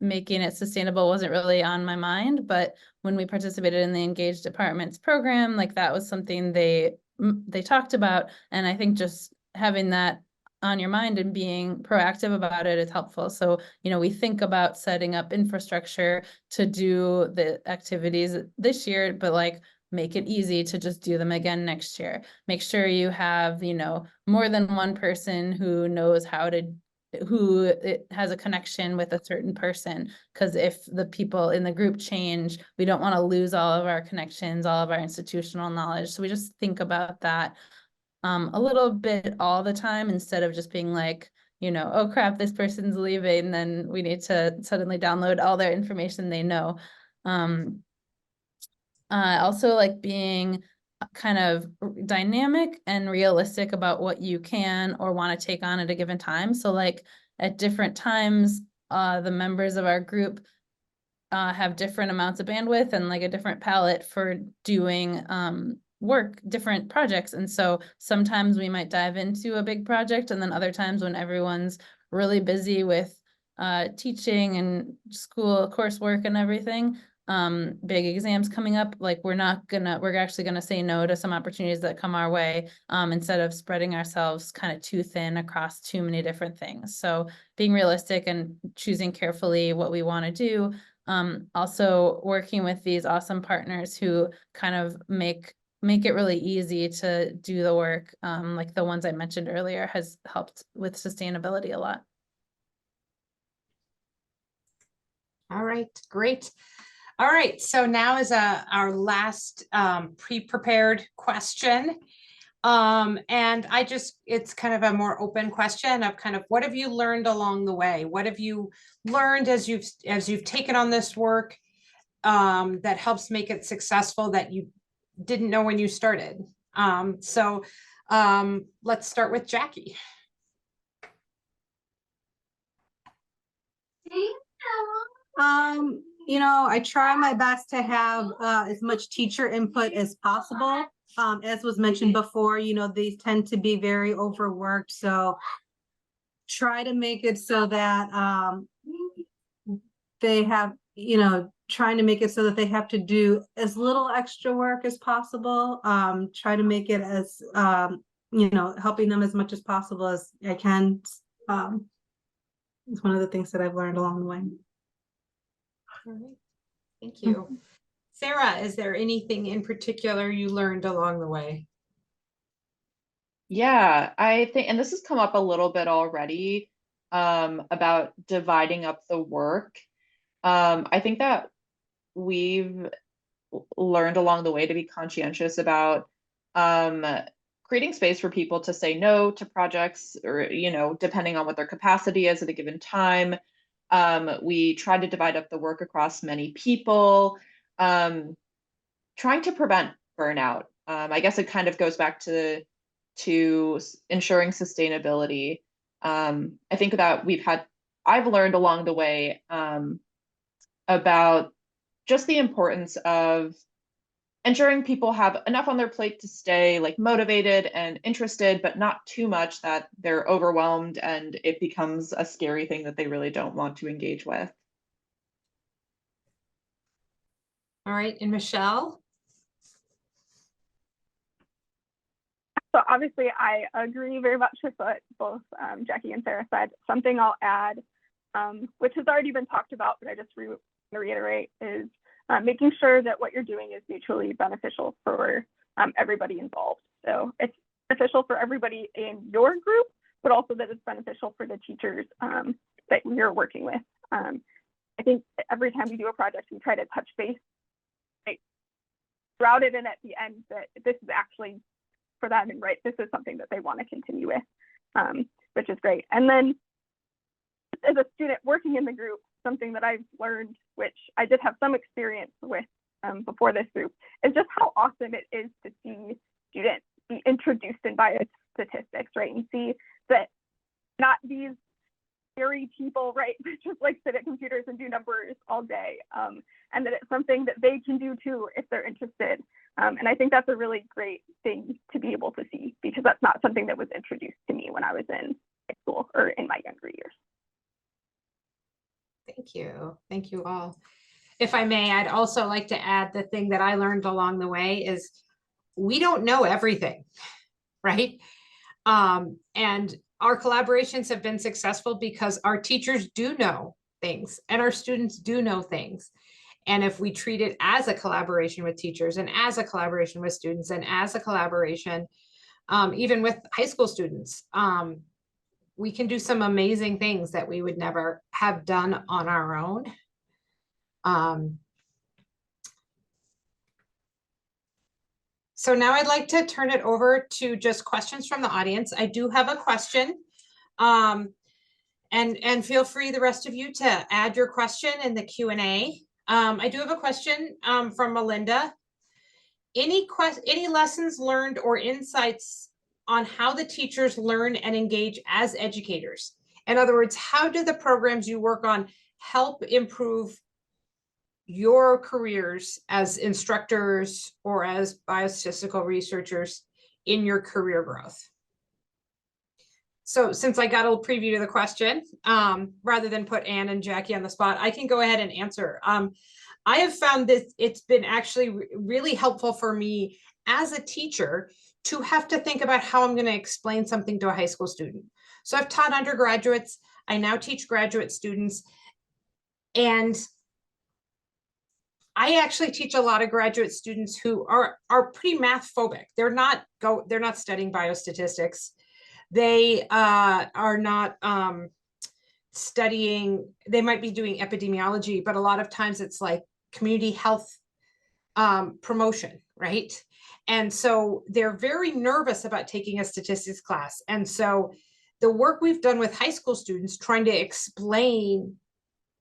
making it sustainable wasn't really on my mind, but when we participated in the Engaged Departments program, like that was something they talked about, and I think just having that on your mind and being proactive about it is helpful. So, you know, we think about setting up infrastructure to do the activities this year, but like make it easy to just do them again next year. Make sure you have, you know, more than one person who knows how to, who it has a connection with a certain person. Because if the people in the group change, we don't want to lose all of our connections, all of our institutional knowledge. So we just think about that a little bit all the time instead of just being like, you know, oh crap, this person's leaving, then we need to suddenly download all their information they know. Also like being kind of dynamic and realistic about what you can or want to take on at a given time. So like at different times, the members of our group have different amounts of bandwidth and like a different palette for doing work, different projects. And so sometimes we might dive into a big project, and then other times when everyone's really busy with teaching and school coursework and everything, big exams coming up, like we're actually gonna say no to some opportunities that come our way, instead of spreading ourselves kind of too thin across too many different things. So being realistic and choosing carefully what we want to do. Also working with these awesome partners who kind of make it really easy to do the work, like the ones I mentioned earlier, has helped with sustainability a lot. All right, great. All right, so now is our last pre-prepared question. And it's kind of a more open question of kind of what have you learned along the way? What have you learned as you've taken on this work that helps make it successful that you didn't know when you started? So let's start with Jackie. You know, I try my best to have as much teacher input as possible. As was mentioned before, you know, these tend to be very overworked, so try to make it so that they have, you know, trying to make it so that they have to do as little extra work as possible. Try to make it as you know, helping them as much as possible as I can. It's one of the things that I've learned along the way. All right. Thank you. Sarah, is there anything in particular you learned along the way? Yeah, I think, and this has come up a little bit already, about dividing up the work. I think that we've learned along the way to be conscientious about creating space for people to say no to projects, or, you know, depending on what their capacity is at a given time. We try to divide up the work across many people, trying to prevent burnout. I guess it kind of goes back to ensuring sustainability. I think that I've learned along the way about just the importance of ensuring people have enough on their plate to stay like motivated and interested, but not too much that they're overwhelmed and it becomes a scary thing that they really don't want to engage with. All right, and Michelle? So obviously I agree very much with what both Jackie and Sarah said. Something I'll add, which has already been talked about, but I just want to reiterate, is making sure that what you're doing is mutually beneficial for everybody involved. So it's beneficial for everybody in your group, but also that it's beneficial for the teachers that you're working with. I think every time we do a project, we try to touch base, like, route it in at the end that this is actually for them, and right, this is something that they want to continue with, which is great. And then as a student working in the group, something that I've learned, which I did have some experience with before this group, is just how awesome it is to see students be introduced in biostatistics, right? And see that not these scary people, right, just like sit at computers and do numbers all day, and that it's something that they can do too if they're interested. And I think that's a really great thing to be able to see, because that's not something that was introduced to me when I was in high school or in my younger years. Thank you. Thank you all. If I may, I'd also like to add the thing that I learned along the way is we don't know everything, right? And our collaborations have been successful because our teachers do know things and our students do know things. And if we treat it as a collaboration with teachers and as a collaboration with students and as a collaboration, even with high school students, we can do some amazing things that we would never have done on our own. So now I'd like to turn it over to just questions from the audience. I do have a question. And feel free, the rest of you, to add your question in the Q&A. I do have a question from Melinda. Any lessons learned or insights on how the teachers learn and engage as educators? In other words, how do the programs you work on help improve your careers as instructors or as biostatistical researchers in your career growth? So since I got a little preview to the question, rather than put Anne and Jackie on the spot, I can go ahead and answer. I have found this, it's been actually really helpful for me as a teacher to have to think about how I'm going to explain something to a high school student. So I've taught undergraduates, I now teach graduate students, and I actually teach a lot of graduate students who are pretty math phobic. They're not studying biostatistics. They are not studying, they might be doing epidemiology, but a lot of times it's like community health promotion, right? And so they're very nervous about taking a statistics class. And so the work we've done with high school students trying to explain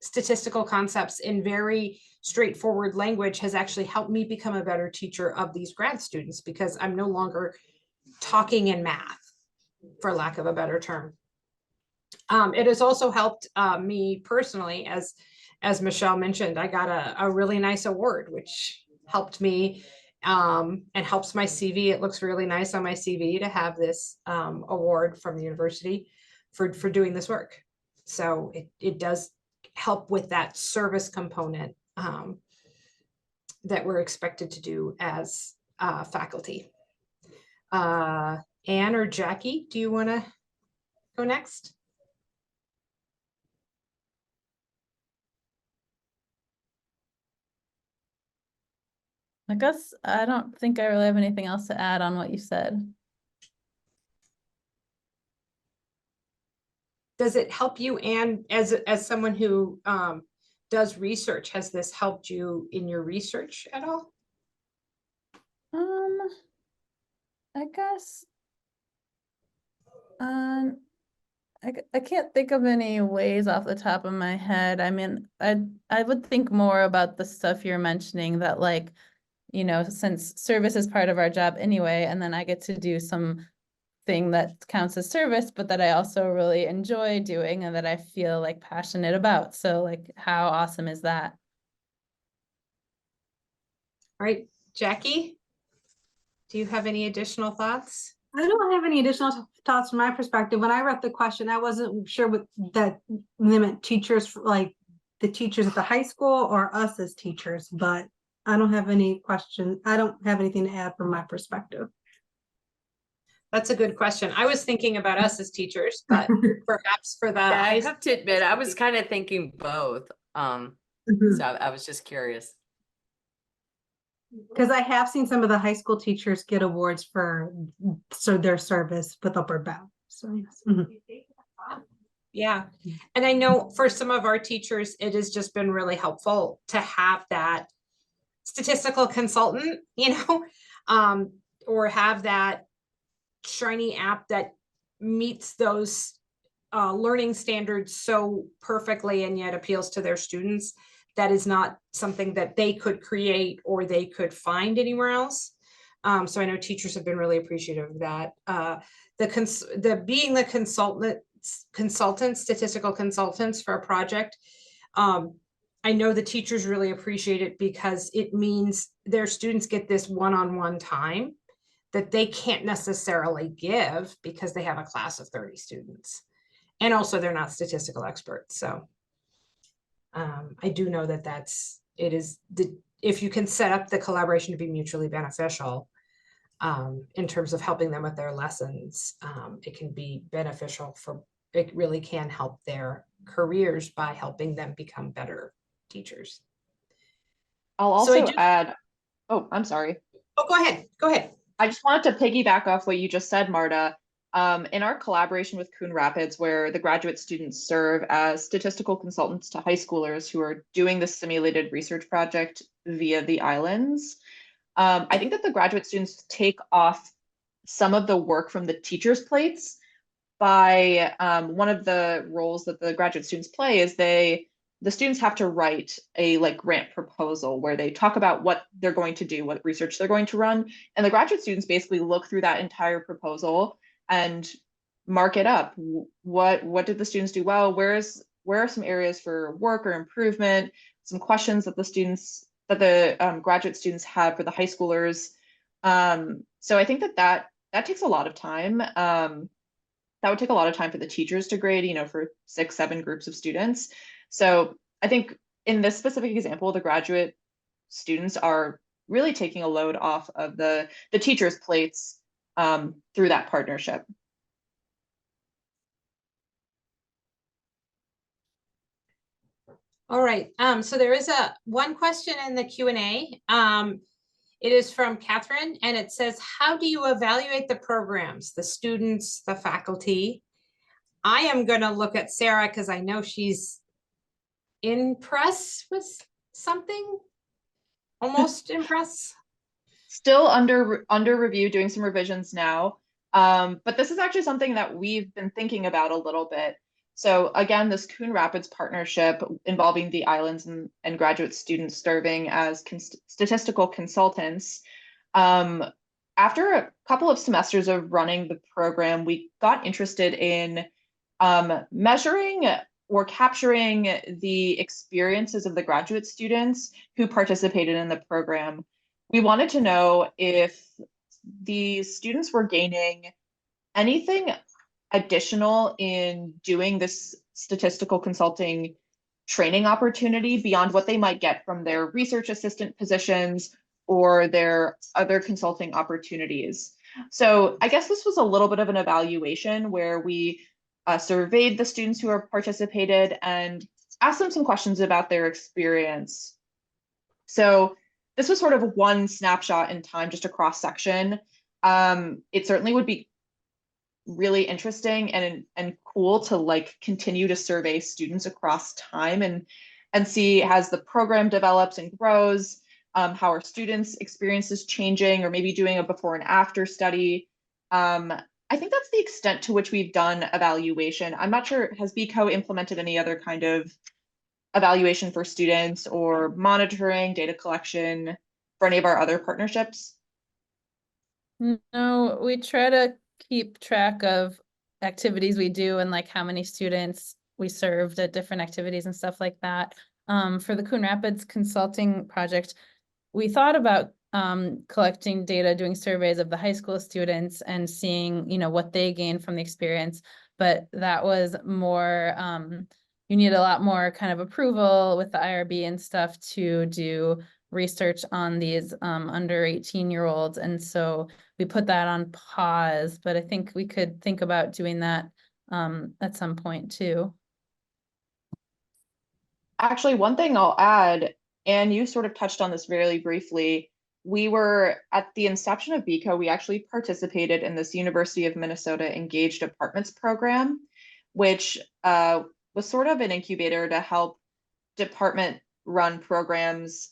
statistical concepts in very straightforward language has actually helped me become a better teacher of these grad students, because I'm no longer talking in math, for lack of a better term. It has also helped me personally, as Michelle mentioned. I got a really nice award, which helped me and helps my CV. It looks really nice on my CV to have this award from the university for doing this work. So it does help with that service component that we're expected to do as faculty. Anne or Jackie, do you want to go next? I guess I don't think I really have anything else to add on what you said. Does it help you, Anne, as someone who does research? Has this helped you in your research at all? I guess I can't think of any ways off the top of my head. I mean, I would think more about the stuff you're mentioning, that like, you know, since service is part of our job anyway, and then I get to do some thing that counts as service, but that I also really enjoy doing and that I feel like passionate about. So like, how awesome is that? All right, Jackie, do you have any additional thoughts? I don't have any additional thoughts from my perspective. When I read the question, I wasn't sure what that meant, teachers, like the teachers at the high school or us as teachers, but I don't have any question. I don't have anything to add from my perspective. That's a good question. I was thinking about us as teachers, but perhaps for the Yeah, I high have to admit, I was kind of thinking both. So I was just curious. Because I have seen some of the high school teachers get awards for their service with Upward Bound. So yes. Yeah. And I know for some of our teachers, it has just been really helpful to have that statistical consultant, you know, or have that shiny app that meets those learning standards so perfectly and yet appeals to their students. That is not something that they could create or they could find anywhere else. So I know teachers have been really appreciative of that. Being the statistical consultants for a project. I know the teachers really appreciate it because it means their students get this one-on-one time that they can't necessarily give because they have a class of 30 students. And also they're not statistical experts. So I do know that if you can set up the collaboration to be mutually beneficial in terms of helping them with their lessons, it can be beneficial it really can help their careers by helping them become better teachers. I'll also add, oh, I'm sorry. Oh, go ahead. Go ahead. I just wanted to piggyback off what you just said, Marta. In our collaboration with Coon Rapids, where the graduate students serve as statistical consultants to high schoolers who are doing the simulated research project via the islands, I think that the graduate students take off some of the work from the teachers' plates by one of the roles that the graduate students play is the students have to write a grant proposal where they talk about what they're going to do, what research they're going to run. And the graduate students basically look through that entire proposal and mark it up. What did the students do well? Where are some areas for work or improvement? Some questions that the graduate students have for the high schoolers. So I think that takes a lot of time. That would take a lot of time for the teachers to grade, you know, for 6-7 groups of students. So I think in this specific example, the graduate students are really taking a load off of the teachers' plates through that partnership. All right. So there is one question in the Q&A. It is from Catherine, and it says, how do you evaluate the programs, the students, the faculty? I am going to look at Sarah because I know she's impressed with something, almost impressed. Still under review, doing some revisions now. But this is actually something that we've been thinking about a little bit. So again, this Coon Rapids partnership involving the islands and graduate students serving as statistical consultants. After a couple of semesters of running the program, we got interested in measuring or capturing the experiences of the graduate students who participated in the program. We wanted to know if the students were gaining anything additional in doing this statistical consulting training opportunity beyond what they might get from their research assistant positions or their other consulting opportunities. So I guess this was a little bit of an evaluation where we surveyed the students who have participated and asked them some questions about their experience. So this was sort of one snapshot in time, just a cross section. It certainly would be really interesting and cool to like continue to survey students across time and see as the program develops and grows, how our students' experience is changing, or maybe doing a before and after study. I think that's the extent to which we've done evaluation. I'm not sure, has BCO implemented any other kind of evaluation for students or monitoring, data collection for any of our other partnerships? No, we try to keep track of activities we do and like how many students we served at different activities and stuff like that. For the Coon Rapids Consulting Project, we thought about collecting data, doing surveys of the high school students and seeing, you know, what they gained from the experience. But that was more, you need a lot more kind of approval with the IRB and stuff to do research on these under 18-year-olds. And so we put that on pause, but I think we could think about doing that at some point too. Actually, one thing I'll add, and you sort of touched on this very briefly, we were at the inception of BCO, we actually participated in this University of Minnesota Engaged Apartments program, which was sort of an incubator to help department-run programs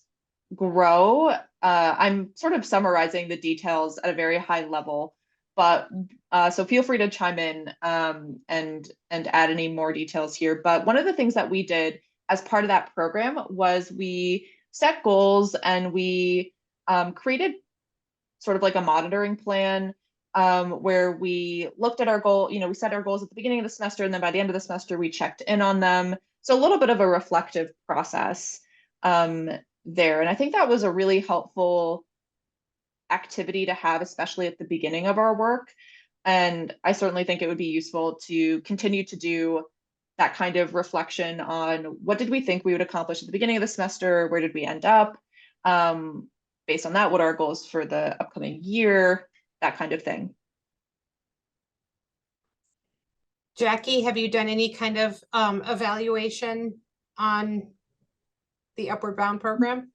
grow. I'm sort of summarizing the details at a very high level, but so feel free to chime in and add any more details here. But one of the things that we did as part of that program was we set goals and we created sort of like a monitoring plan where we looked at our goal, you know, we set our goals at the beginning of the semester, and then by the end of the semester, we checked in on them. So a little bit of a reflective process there. And I think that was a really helpful activity to have, especially at the beginning of our work. And I certainly think it would be useful to continue to do that kind of reflection on what did we think we would accomplish at the beginning of the semester, where did we end up? Based on that, what are our goals for the upcoming year, that kind of thing. Jackie, have you done any kind of evaluation on the Upward Bound program?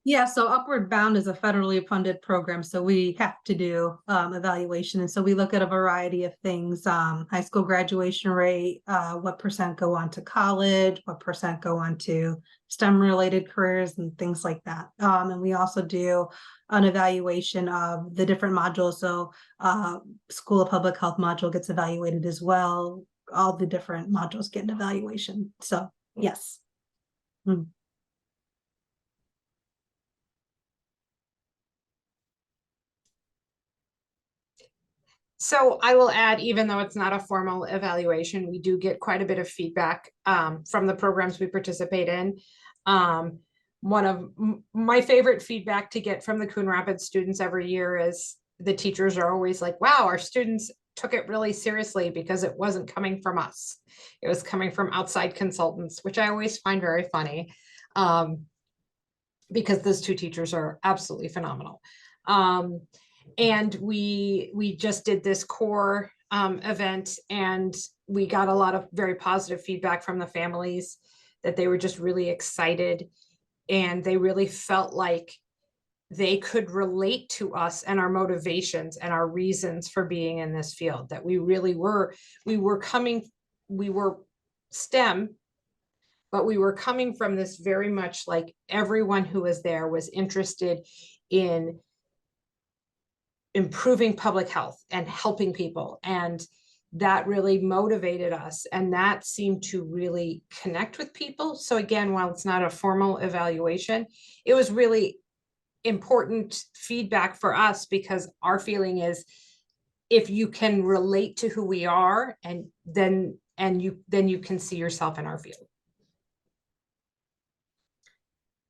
Yeah, so Upward Bound is a federally funded program, so we have to do evaluation. And so we look at a variety of things, high school graduation rate, what percent go on to college, what percent go on to STEM-related careers and things like that. And we also do an evaluation of the different modules. So School of Public Health module gets evaluated as well. All the different modules get an evaluation. So yes. Mm. So I will add, even though it's not a formal evaluation, we do get quite a bit of feedback from the programs we participate in. One of my favorite feedback to get from the Coon Rapids students every year is the teachers are always like, wow, our students took it really seriously because it wasn't coming from us. It was coming from outside consultants, which I always find very funny because those two teachers are absolutely phenomenal. And we just did this core event, and we got a lot of very positive feedback from the families that they were just really excited, and they really felt like they could relate to us and our motivations and our reasons for being in this field, that we really were, we were STEM, but we were coming from this very much like everyone who was there was interested in improving public health and helping people. And that really motivated us. And that seemed to really connect with people. So again, while it's not a formal evaluation, it was really important feedback for us, because our feeling is if you can relate to who we are, and then and then you can see yourself in our view.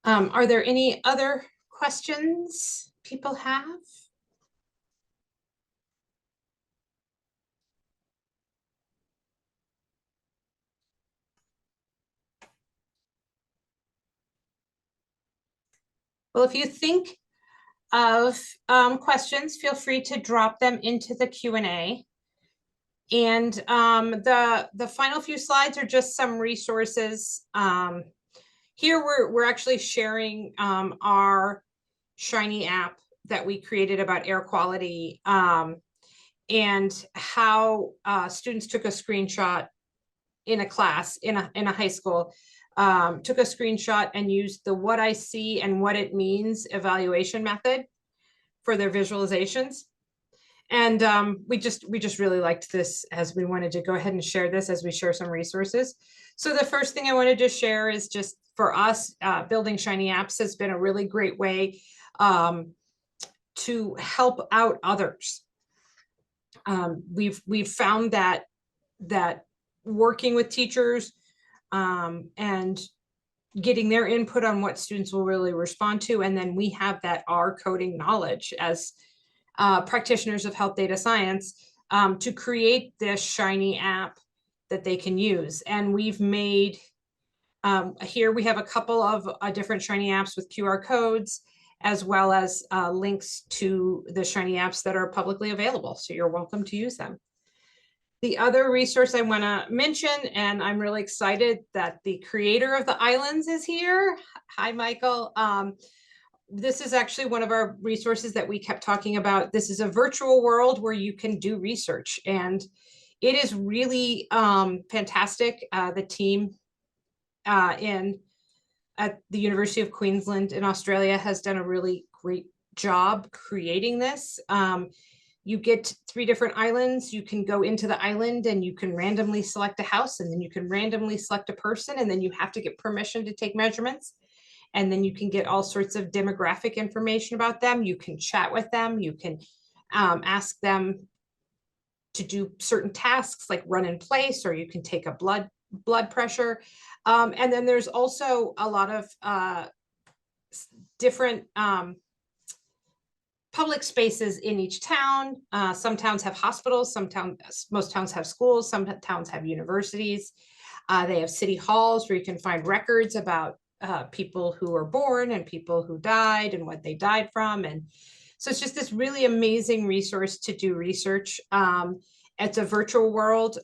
Are there any other questions people have? Well, if you think of questions, feel free to drop them into the Q&A. And the final few slides are just some resources. Here we're actually sharing our Shiny app that we created about air quality, and how students took a screenshot in a class in a high school, took a screenshot and used the what I see and what it means evaluation method for their visualizations. And we just really liked this, as we wanted to go ahead and share this as we share some resources. So the first thing I wanted to share is just for us, building Shiny apps has been a really great way to help out others. We've found that working with teachers and getting their input on what students will really respond to, and then we have that R coding knowledge as practitioners of health data science to create this Shiny app that they can use. And we've made, here we have a couple of different Shiny apps with QR codes, as well as links to the Shiny apps that are publicly available. So you're welcome to use them. The other resource I want to mention, and I'm really excited that the creator of the islands is here. Hi, Michael. This is actually one of our resources that we kept talking about. This is a virtual world where you can do research, and it is really fantastic. The team at the University of Queensland in Australia has done a really great job creating this. You get 3 different islands. You can go into the island and you can randomly select a house, and then you can randomly select a person, and then you have to get permission to take measurements. And then you can get all sorts of demographic information about them. You can chat with them. You can ask them to do certain tasks like run in place, or you can take a blood pressure. And then there's also a lot of different public spaces in each town. Some towns have hospitals, most towns have schools, some towns have universities. They have city halls where you can find records about people who were born and people who died and what they died from. And so it's just this really amazing resource to do research. It's a virtual world.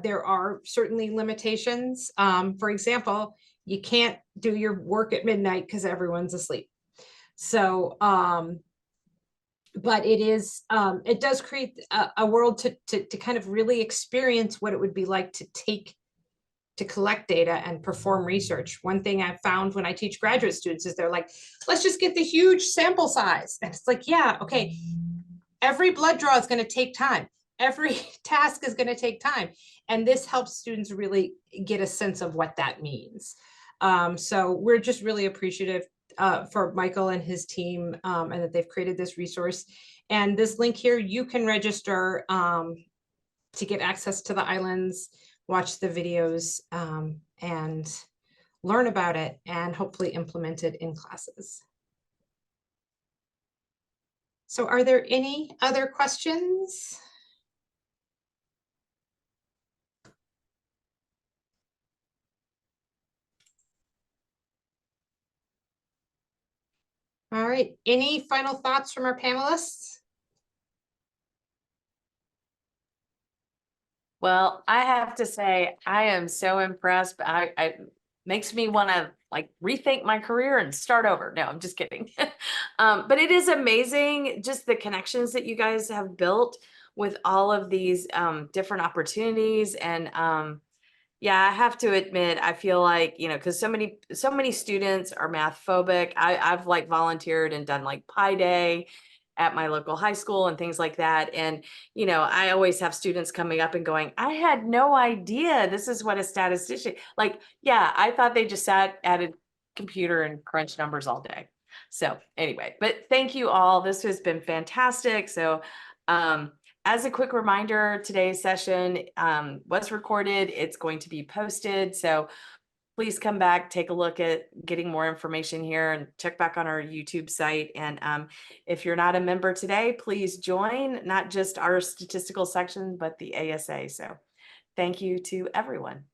There are certainly limitations. For example, you can't do your work at midnight because everyone's asleep. So, but it does create a world to kind of really experience what it would be like to collect data and perform research. One thing I've found when I teach graduate students is they're like, let's just get the huge sample size. And it's like, yeah, okay. Every blood draw is going to take time. Every task is going to take time. And this helps students really get a sense of what that means. So we're just really appreciative for Michael and his team, and that they've created this resource. And this link here, you can register to get access to the islands, watch the videos, and learn about it, and hopefully implement it in classes. So are there any other questions? All right, any final thoughts from our panelists? Well, I have to say, I am so impressed. I makes me want to like rethink my career and start over. No, I'm just kidding. But it is amazing just the connections that you guys have built with all of these different opportunities. And yeah, I have to admit, I feel like, because so many students are math phobic. I've like volunteered and done like Pi Day at my local high school and things like that. And, I always have students coming up and going, I had no idea this is what a statistician, like, yeah, I thought they just sat at a computer and crunched numbers all day. So anyway, but thank you all. This has been fantastic. So, as a quick reminder, today's session was recorded. It's going to be posted. So please come back, take a look at getting more information here and check back on our YouTube site. And if you're not a member today, please join not just our statistical section, but the ASA. So thank you to everyone.